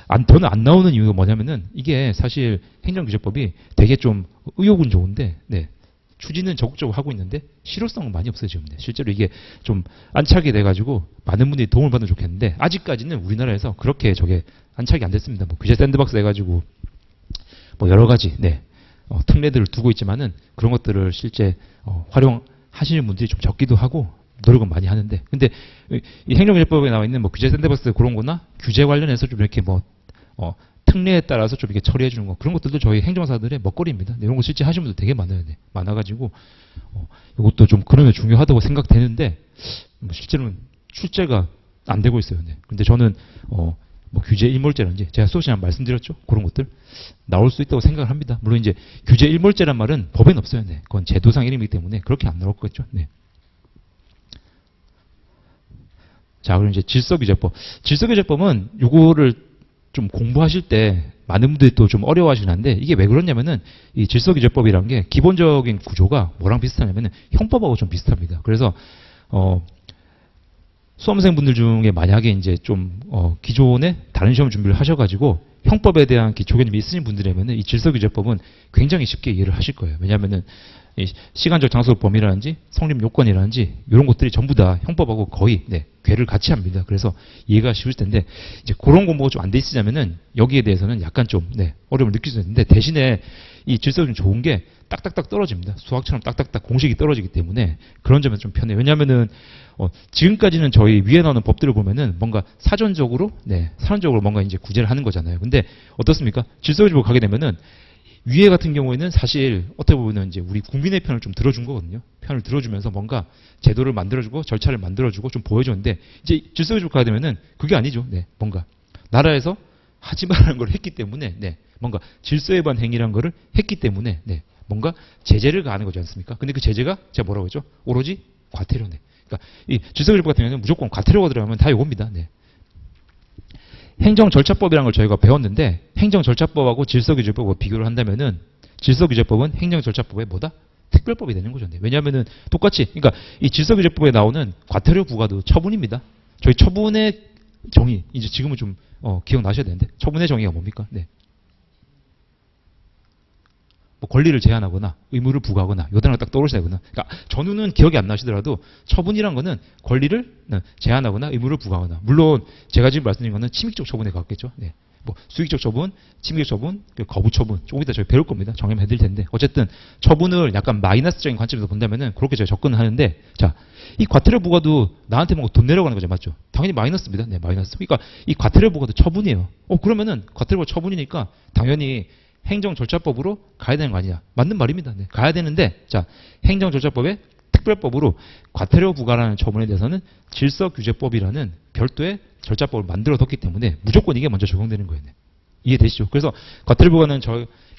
저는 안 나오는 이유가 뭐냐면은 이게 사실 행정규제법이 되게 좀 의욕은 좋은데 네, 추진은 적극적으로 하고 있는데 실효성은 많이 없어요 지금. 네, 실제로 이게 좀 안착이 돼가지고 많은 분들이 도움을 받으면 좋겠는데 아직까지는 우리나라에서 그렇게 저게 안착이 안 됐습니다. 뭐 규제 샌드박스 해가지고 뭐 여러 가지 네, 특례들을 두고 있지만은 그런 것들을 실제 활용하시는 분들이 좀 적기도 하고 노력은 많이 하는데, 근데 이 행정규제법에 나와 있는 뭐 규제 샌드박스 그런 거나 규제 관련해서 좀 이렇게 특례에 따라서 좀 이렇게 처리해 주는 거, 그런 것들도 저희 행정사들의 먹거리입니다. 네, 이런 거 실제 하시는 분들 되게 많아요. 네, 많아가지고 이것도 좀 그러면 중요하다고 생각되는데 실제로는 출제가 안 되고 있어요. 네. 근데 저는 뭐 규제 일몰제라든지 제가 수업 시간에 말씀드렸죠. 그런 것들 나올 수 있다고 생각을 합니다. 물론 이제 규제 일몰제란 말은 법에는 없어요. 네. 그건 제도상 이름이기 때문에 그렇게 안 나올 거겠죠. 네. 자, 그럼 이제 질서규제법. 질서규제법은 요거를 좀 공부하실 때 많은 분들이 또 좀 어려워하시긴 한데 이게 왜 그러냐면은 이 질서규제법이라는 게 기본적인 구조가 뭐랑 비슷하냐면은 형법하고 좀 비슷합니다. 그래서 수험생분들 중에 만약에 이제 좀 기존에 다른 시험 준비를 하셔가지고 형법에 대한 기초 개념이 있으신 분들이라면은 이 질서규제법은 굉장히 쉽게 이해를 하실 거예요. 왜냐하면은 이 시간적 장소적 범위라든지 성립 요건이라든지 이런 것들이 전부 다 형법하고 거의 네, 궤를 같이 합니다. 그래서 이해가 쉬울 텐데 이제 그런 공부가 좀 안 돼 있으냐면은 여기에 대해서는 약간 좀 네, 어려움을 느낄 수 있는데 대신에 이 질서가 좀 좋은 게 딱딱딱 떨어집니다. 수학처럼 딱딱딱 공식이 떨어지기 때문에 그런 점에서 좀 편해요. 왜냐하면은 지금까지는 저희 위에 나오는 법들을 보면은 뭔가 사전적으로 뭔가 이제 구제를 하는 거잖아요. 근데 어떻습니까? 질서규제법 가게 되면은 위에 같은 경우에는 사실 어떻게 보면 이제 우리 국민의 편을 좀 들어준 거거든요. 편을 들어주면서 뭔가 제도를 만들어주고 절차를 만들어주고 좀 보여줬는데 이제 질서규제법 가게 되면은 그게 아니죠. 네, 뭔가 나라에서 하지 말라는 걸 했기 때문에 네, 뭔가 질서 위반 행위라는 거를 했기 때문에 네, 뭔가 제재를 가하는 거지 않습니까? 근데 그 제재가 제가 뭐라고 했죠? 오로지 과태료네. 그러니까 이 질서규제법 같은 경우는 무조건 과태료가 들어가면 다 요겁니다. 네. 행정절차법이라는 걸 저희가 배웠는데 행정절차법하고 질서규제법을 비교를 한다면은 질서규제법은 행정절차법의 뭐다? 특별법이 되는 거죠. 네. 왜냐하면은 똑같이 그러니까 이 질서규제법에 나오는 과태료 부과도 처분입니다. 저희 처분의 정의 이제 지금은 좀 기억나셔야 되는데 처분의 정의가 뭡니까? 네. 뭐 권리를 제한하거나 의무를 부과하거나 요 단어가 딱 떠오르시거나 그러니까 전후는 기억이 안 나시더라도 처분이란 거는 권리를 제한하거나 의무를 부과하거나 물론 제가 지금 말씀드린 거는 침익적 처분에 가깝겠죠. 네. 뭐 수익적 처분, 침익적 처분, 거부 처분 조금 이따 저희 배울 겁니다. 정의해 드릴 텐데 어쨌든 처분을 약간 마이너스적인 관점에서 본다면은 그렇게 제가 접근을 하는데 자, 이 과태료 부과도 나한테 뭔가 돈 내려고 하는 거죠. 맞죠? 당연히 마이너스입니다. 네, 마이너스. 그러니까 이 과태료 부과도 처분이에요. 그러면은 과태료 부과 처분이니까 당연히 행정절차법으로 가야 되는 거 아니냐. 맞는 말입니다. 네, 가야 되는데 자, 행정절차법의 특별법으로 과태료 부과라는 처분에 대해서는 질서규제법이라는 별도의 절차법을 만들어뒀기 때문에 무조건 이게 먼저 적용되는 거예요. 네. 이해되시죠? 그래서 과태료 부과는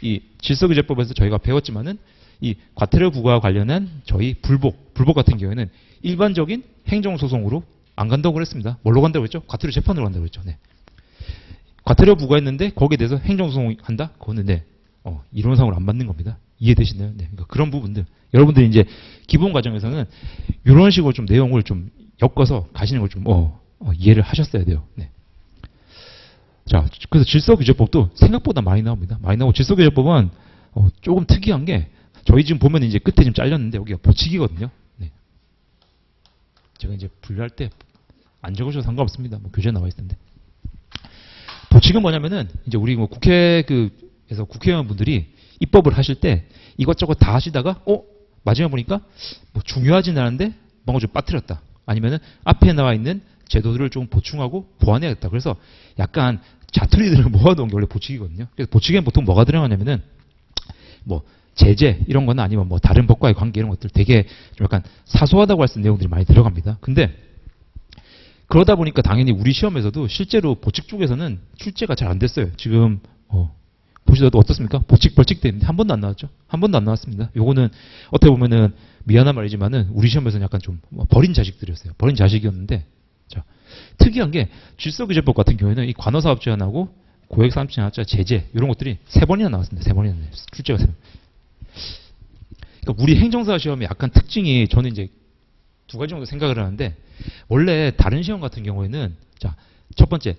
이 질서규제법에서 저희가 배웠지만은 이 과태료 부과와 관련한 저희 불복 같은 경우에는 일반적인 행정소송으로 안 간다고 그랬습니다. 뭘로 간다고 했죠? 과태료 재판으로 간다고 했죠. 네. 과태료 부과했는데 거기에 대해서 행정소송 한다? 그거는 네, 이론상으로 안 맞는 겁니다. 이해되시나요? 네, 그러니까 그런 부분들 여러분들이 이제 기본 과정에서는 이런 식으로 좀 내용을 좀 엮어서 가시는 걸 좀 이해를 하셨어야 돼요. 네. 자, 그래서 질서규제법도 생각보다 많이 나옵니다. 많이 나오고 질서규제법은 조금 특이한 게 저희 지금 보면 이제 끝에 지금 잘렸는데 여기가 보칙이거든요. 네. 제가 이제 분류할 때 안 적으셔도 상관없습니다. 뭐 교재 나와 있을 텐데. 보칙은 뭐냐면은 이제 우리 뭐 국회에서 국회의원분들이 입법을 하실 때 이것저것 다 하시다가 마지막에 보니까 뭐 중요하진 않은데 뭔가 좀 빠뜨렸다. 아니면은 앞에 나와 있는 제도들을 좀 보충하고 보완해야겠다. 그래서 약간 자투리들을 모아놓은 게 원래 보칙이거든요. 그래서 보칙에는 보통 뭐가 들어가냐면은 뭐 제재 이런 거나 아니면 뭐 다른 법과의 관계 이런 것들 되게 좀 약간 사소하다고 할 수 있는 내용들이 많이 들어갑니다. 근데 그러다 보니까 당연히 우리 시험에서도 실제로 보칙 쪽에서는 출제가 잘 안 됐어요. 지금 보시더라도 어떻습니까? 보칙 벌칙 때문에 한 번도 안 나왔죠. 한 번도 안 나왔습니다. 요거는 어떻게 보면은 미안한 말이지만은 우리 시험에서는 약간 좀 버린 자식들이었어요. 버린 자식이었는데 자, 특이한 게 질서규제법 같은 경우에는 이 관어사업 제한하고 고액사업 제한자 제재 이런 것들이 3번이나 나왔습니다. 3번이나 출제가 3번. 그러니까 우리 행정사 시험의 약간 특징이 저는 이제 2가지 정도 생각을 하는데 원래 다른 시험 같은 경우에는 자, 첫 번째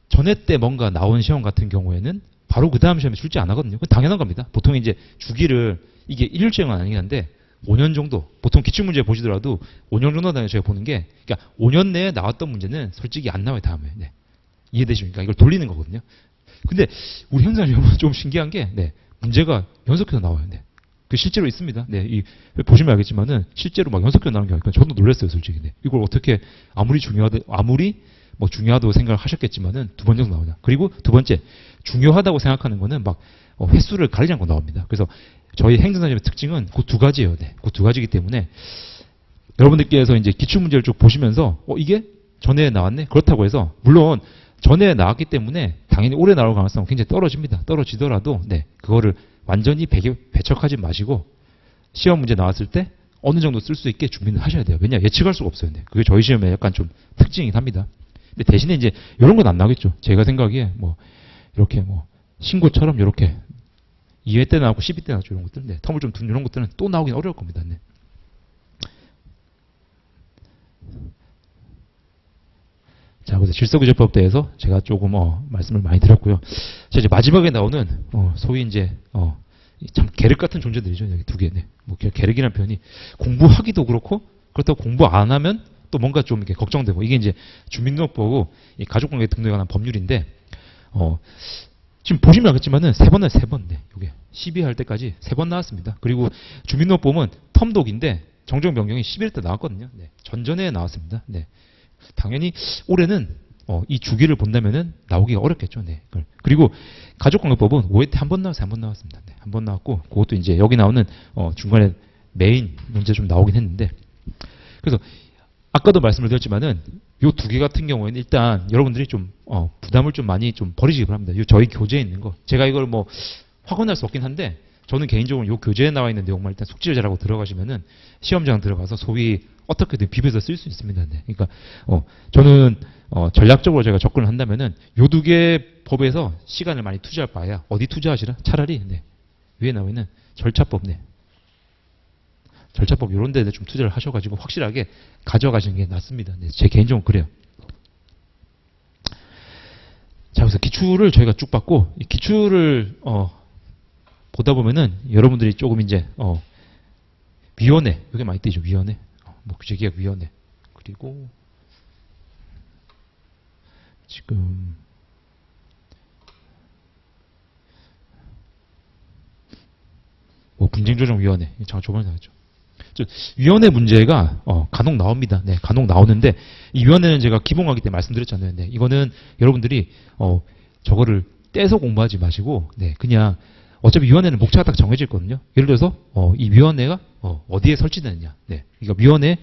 전회 때 뭔가 나온 시험 같은 경우에는 바로 그 다음 시험에 출제 안 하거든요. 그건 당연한 겁니다. 보통 이제 주기를 이게 1일주행은 아니긴 한데 5년 정도 보통 기출문제 보시더라도 5년 정도 다녀 제가 보는 게 그러니까 5년 내에 나왔던 문제는 솔직히 안 나와요. 다음에. 네. 이해되십니까? 이걸 돌리는 거거든요. 근데 우리 행정사 시험은 좀 신기한 게 네. 문제가 연속해서 나와요. 네. 그 실제로 있습니다. 네, 보시면 알겠지만은 실제로 막 연속해서 나오는 게 아니니까 저도 놀랐어요, 솔직히. 네. 이걸 어떻게 아무리 중요하다고 생각을 하셨겠지만은 2번 정도 나오냐. 그리고 2번째 중요하다고 생각하는 거는 막 횟수를 가리지 않고 나옵니다. 그래서 저희 행정사님의 특징은 그 2가지예요. 네, 그 2가지이기 때문에 여러분들께서 이제 기출 문제를 쭉 보시면서 이게 전에 나왔네. 그렇다고 해서 물론 전에 나왔기 때문에 당연히 올해 나올 가능성은 굉장히 떨어집니다. 떨어지더라도 네, 그거를 완전히 배척하지 마시고 시험 문제 나왔을 때 어느 정도 쓸 수 있게 준비는 하셔야 돼요. 왜냐 예측할 수가 없어요. 네. 그게 저희 시험에 약간 좀 특징이긴 합니다. 근데 대신에 이제 이런 건 안 나오겠죠. 제가 생각에 뭐 이렇게 뭐 신고처럼 이렇게 2회 때 나오고 12회 때 나오죠. 이런 것들. 네. 텀을 좀 둔 이런 것들은 또 나오긴 어려울 겁니다. 네. 자, 그래서 질서규제법에 대해서 제가 조금 말씀을 많이 드렸고요. 자, 이제 마지막에 나오는 소위 이제 참 계륵 같은 존재들이죠. 여기 2개. 네. 뭐 계륵이라는 표현이 공부하기도 그렇고 그렇다고 공부 안 하면 또 뭔가 좀 이렇게 걱정되고 이게 이제 주민등록부하고 이 가족관계 등록에 관한 법률인데 지금 보시면 알겠지만은 3번. 네. 이게 12할 때까지 3번 나왔습니다. 그리고 주민등록법은 텀독인데 정정 변경이 11일 때 나왔거든요. 네. 전전에 나왔습니다. 네. 당연히 올해는 이 주기를 본다면은 나오기가 어렵겠죠. 네. 그리고 가족관계법은 5회 때 한 번 나와서 1번 나왔습니다. 네. 한 번 나왔고 그것도 이제 여기 나오는 중간에 메인 문제 좀 나오긴 했는데 그래서 아까도 말씀을 드렸지만은 요 2개 같은 경우에는 일단 여러분들이 좀 부담을 좀 많이 좀 버리시기 바랍니다. 요 저희 교재에 있는 거 제가 이걸 뭐 확언할 수 없긴 한데 저는 개인적으로 요 교재에 나와 있는 내용만 일단 숙지를 잘하고 들어가시면은 시험장 들어가서 소위 어떻게든 비벼서 쓸 수 있습니다. 네. 그러니까 저는 전략적으로 제가 접근을 한다면은 요 2개 법에서 시간을 많이 투자할 바에야 어디 투자하시라? 차라리 네. 위에 나와 있는 절차법 네. 절차법 이런 데에 좀 투자를 하셔가지고 확실하게 가져가시는 게 낫습니다. 네. 제 개인적으로 그래요. 자, 그래서 기출을 저희가 쭉 받고 이 기출을 보다 보면은 여러분들이 조금 이제 위원회 이게 많이 뜨죠. 위원회 뭐 규제기획위원회 그리고 지금 뭐 분쟁조정위원회 잠깐 저번에 나왔죠. 위원회 문제가 간혹 나옵니다. 네, 간혹 나오는데 이 위원회는 제가 기본하기 때문에 말씀드렸잖아요. 네, 이거는 여러분들이 저거를 떼서 공부하지 마시고 네, 그냥 어차피 위원회는 목차가 딱 정해져 있거든요. 예를 들어서 이 위원회가 어디에 설치되느냐. 네, 그러니까 위원회의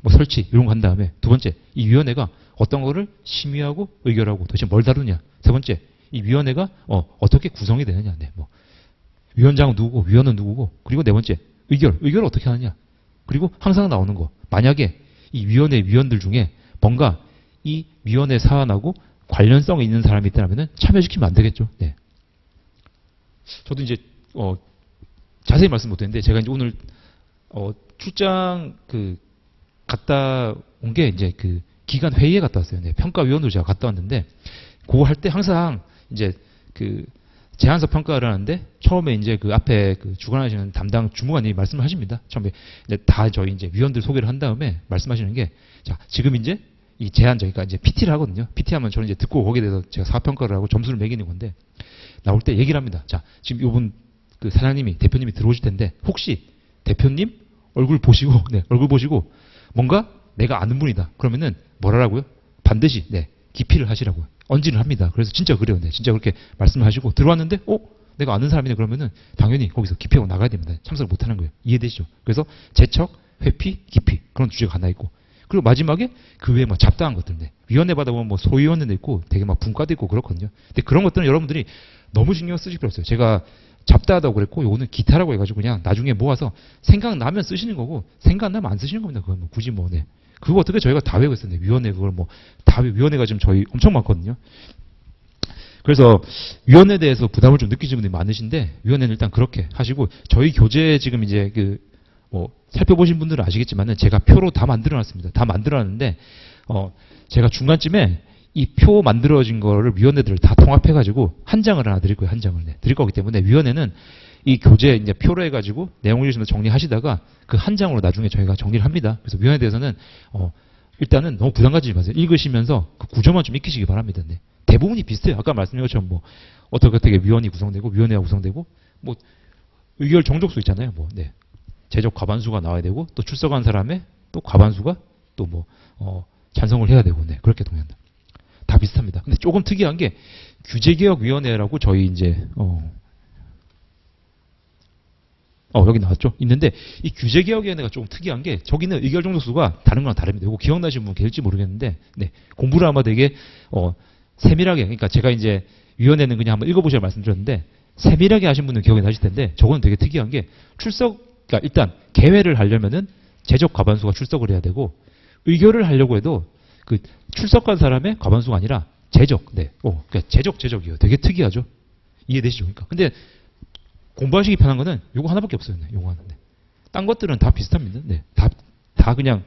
뭐 설치 이런 거 한 다음에 2번째 이 위원회가 어떤 거를 심의하고 의결하고 도대체 뭘 다루냐. 3번째 이 위원회가 어떻게 구성이 되느냐. 네, 뭐 위원장은 누구고 위원은 누구고 그리고 4번째 의결을 어떻게 하느냐. 그리고 항상 나오는 거. 만약에 이 위원회 위원들 중에 뭔가 이 위원회 사안하고 관련성이 있는 사람이 있다면 참여시키면 안 되겠죠. 네. 저도 이제 자세히 말씀 못했는데 제가 이제 오늘 출장 갔다 온 게 이제 그 기간 회의에 갔다 왔어요. 네. 평가위원으로 제가 갔다 왔는데 그거 할 때 항상 이제 그 제안서 평가를 하는데 처음에 이제 그 앞에 그 주관하시는 담당 주무관님이 말씀을 하십니다. 처음에 이제 다 저희 이제 위원들 소개를 한 다음에 말씀하시는 게 자, 지금 이제 이 제안 저희가 이제 PT를 하거든요. PT 하면 저는 이제 듣고 거기에 대해서 제가 사평가를 하고 점수를 매기는 건데 나올 때 얘기를 합니다. 자, 지금 이분 그 사장님이 대표님이 들어오실 텐데 혹시 대표님 얼굴 보시고 네, 얼굴 보시고 뭔가 내가 아는 분이다. 그러면은 뭐라고요? 반드시 네, 기피를 하시라고요. 언지를 합니다. 그래서 진짜 그래요. 네, 진짜 그렇게 말씀을 하시고 들어왔는데 내가 아는 사람이네 그러면은 당연히 거기서 기피하고 나가야 됩니다. 참석을 못 하는 거예요. 이해되시죠? 그래서 재척, 회피, 기피 그런 주제가 하나 있고 그리고 마지막에 그 외에 뭐 잡다한 것들 위원회 받아보면 뭐 소위원회도 있고 되게 막 분과도 있고 그렇거든요. 근데 그런 것들은 여러분들이 너무 신경 쓰실 필요 없어요. 제가 잡다하다고 그랬고 요거는 기타라고 해가지고 그냥 나중에 모아서 생각나면 쓰시는 거고 생각 안 나면 안 쓰시는 겁니다. 그건 뭐 굳이 뭐 그거 어떻게 저희가 다 외우고 있었네. 위원회 그걸 뭐 다 위원회가 지금 저희 엄청 많거든요. 그래서 위원회에 대해서 부담을 좀 느끼시는 분들이 많으신데 위원회는 일단 그렇게 하시고 저희 교재 지금 이제 살펴보신 분들은 아시겠지만은 제가 표로 다 만들어놨습니다. 다 만들어놨는데 제가 중간쯤에 이 표 만들어진 거를 위원회들을 다 통합해가지고 한 장을 하나 드릴 거예요. 한 장을 드릴 거기 때문에 위원회는 이 교재 이제 표로 해가지고 내용을 좀 정리하시다가 그 한 장으로 나중에 저희가 정리를 합니다. 그래서 위원회에 대해서는 일단은 너무 부담 가지지 마세요. 읽으시면서 그 구조만 좀 익히시기 바랍니다. 네. 대부분이 비슷해요. 아까 말씀드린 것처럼 뭐 어떻게 위원이 구성되고 위원회가 구성되고 뭐 의결 정족수 있잖아요. 제적 과반수가 나와야 되고 또 출석한 사람의 또 과반수가 또 찬성을 해야 되고 그렇게 동의한다. 다 비슷합니다. 근데 조금 특이한 게 규제개혁위원회라고 저희 이제 여기 나왔죠? 있는데 이 규제개혁위원회가 조금 특이한 게 저기는 의결 정족수가 다른 거랑 다릅니다. 이거 기억나시는 분 계실지 모르겠는데 공부를 아마 되게 세밀하게 그러니까 제가 이제 위원회는 그냥 한번 읽어보시라 말씀드렸는데 세밀하게 하신 분은 기억이 나실 텐데 저거는 되게 특이한 게 그러니까 일단 개회를 하려면은 제적 과반수가 출석을 해야 되고 의결을 하려고 해도 그 출석한 사람의 과반수가 아니라 제적. 그러니까 제적이에요. 되게 특이하죠. 이해되시죠? 그러니까 근데 공부하시기 편한 거는 요거 하나밖에 없어요. 요거 하나. 딴 것들은 다 비슷합니다. 다 그냥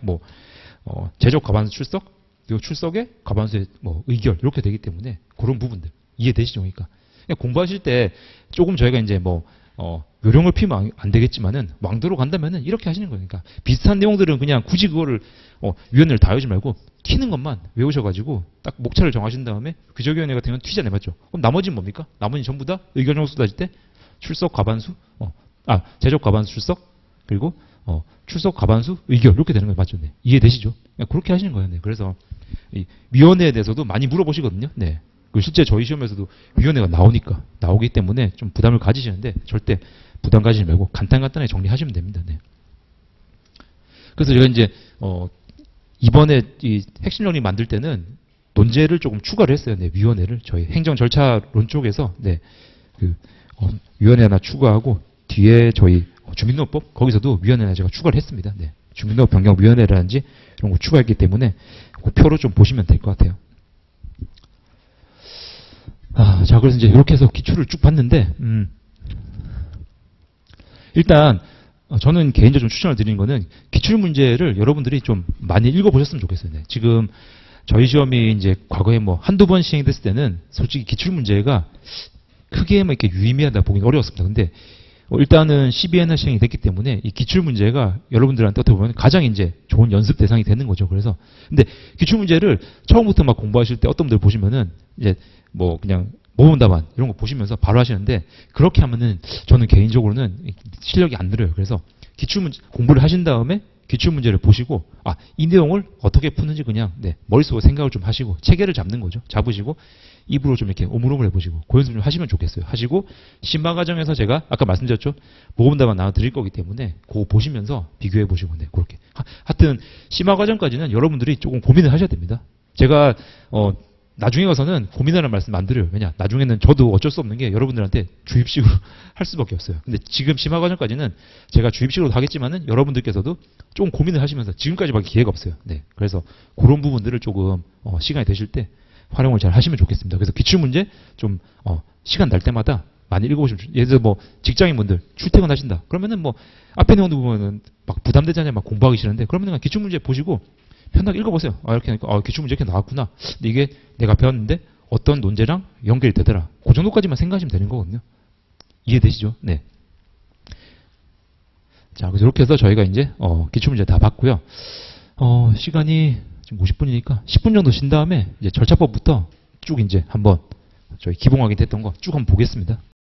제적 과반수 출석, 그리고 출석에 과반수의 의결 이렇게 되기 때문에 그런 부분들 이해되시죠? 그러니까 공부하실 때 조금 저희가 이제 요령을 피면 안 되겠지만은 왕도로 간다면은 이렇게 하시는 거니까 비슷한 내용들은 그냥 굳이 그거를 위원회를 다 외우지 말고 튀는 것만 외우셔가지고 딱 목차를 정하신 다음에 규제위원회 같은 경우는 튀잖아요, 맞죠? 그럼 나머지는 뭡니까? 나머지 전부 다 의견 정수 따질 때 출석 과반수, 제적 과반수 출석 그리고 출석 과반수 의결 이렇게 되는 거예요, 맞죠? 이해되시죠? 그렇게 하시는 거예요. 그래서 이 위원회에 대해서도 많이 물어보시거든요. 실제 저희 시험에서도 위원회가 나오기 때문에 좀 부담을 가지시는데 절대 부담 가지지 말고 간단하게 정리하시면 됩니다. 그래서 제가 이제 이번에 이 핵심 정리 만들 때는 논제를 조금 추가를 했어요. 위원회를 저희 행정 절차론 쪽에서 위원회 하나 추가하고 뒤에 저희 주민등록법 거기서도 위원회 하나 제가 추가를 했습니다. 주민등록 변경 위원회라든지 이런 거 추가했기 때문에 그 표로 좀 보시면 될 것 같아요. 자, 그래서 이제 이렇게 해서 기출을 쭉 봤는데, 일단, 저는 개인적으로 좀 추천을 드리는 거는 기출 문제를 여러분들이 좀 많이 읽어보셨으면 좋겠어요. 지금 저희 시험이 이제 과거에 한두 번 시행됐을 때는 솔직히 기출 문제가 크게 이렇게 유의미하다 보기는 어려웠습니다. 근데 일단은 12회나 시행이 됐기 때문에 이 기출 문제가 여러분들한테 어떻게 보면 가장 이제 좋은 연습 대상이 되는 거죠. 그래서 근데 기출 문제를 처음부터 막 공부하실 때 어떤 분들 보시면은 이제 그냥 모범 답안 이런 거 보시면서 바로 하시는데 그렇게 하면은 저는 개인적으로는 실력이 안 늘어요. 그래서 기출 문제 공부를 하신 다음에 기출 문제를 보시고 이 내용을 어떻게 푸는지 그냥 머릿속으로 생각을 좀 하시고 체계를 잡는 거죠. 잡으시고 입으로 좀 이렇게 오물오물 해보시고 그 연습 좀 하시면 좋겠어요. 하시고 심화 과정에서 제가 아까 말씀드렸죠. 모범 답안 나눠드릴 거기 때문에 그거 보시면서 비교해 보시고 그렇게 하여튼 심화 과정까지는 여러분들이 조금 고민을 하셔야 됩니다. 제가 나중에 가서는 고민하는 말씀 안 드려요. 왜냐? 나중에는 저도 어쩔 수 없는 게 여러분들한테 주입식으로 할 수밖에 없어요. 근데 지금 심화 과정까지는 제가 주입식으로 하겠지만은 여러분들께서도 조금 고민을 하시면서 지금까지밖에 기회가 없어요. 그래서 그런 부분들을 조금 시간이 되실 때 활용을 잘 하시면 좋겠습니다. 그래서 기출문제 좀 시간 날 때마다 많이 읽어보시면 예를 들어 직장인분들 출퇴근하신다. 그러면은 앞에 내용도 보면은 막 부담되잖아요. 막 공부하기 싫은데 그러면 그냥 기출문제 보시고 편하게 읽어보세요. 이렇게 하니까 기출문제 이렇게 나왔구나. 근데 이게 내가 배웠는데 어떤 논제랑 연결이 되더라. 그 정도까지만 생각하시면 되는 거거든요. 이해되시죠? 자, 그래서 이렇게 해서 저희가 이제 기출문제 다 봤고요. 시간이 지금 50분이니까 10분 정도 쉰 다음에 이제 절차법부터 쭉 이제 한번 저희 기본 확인됐던 거 쭉 한번 보겠습니다.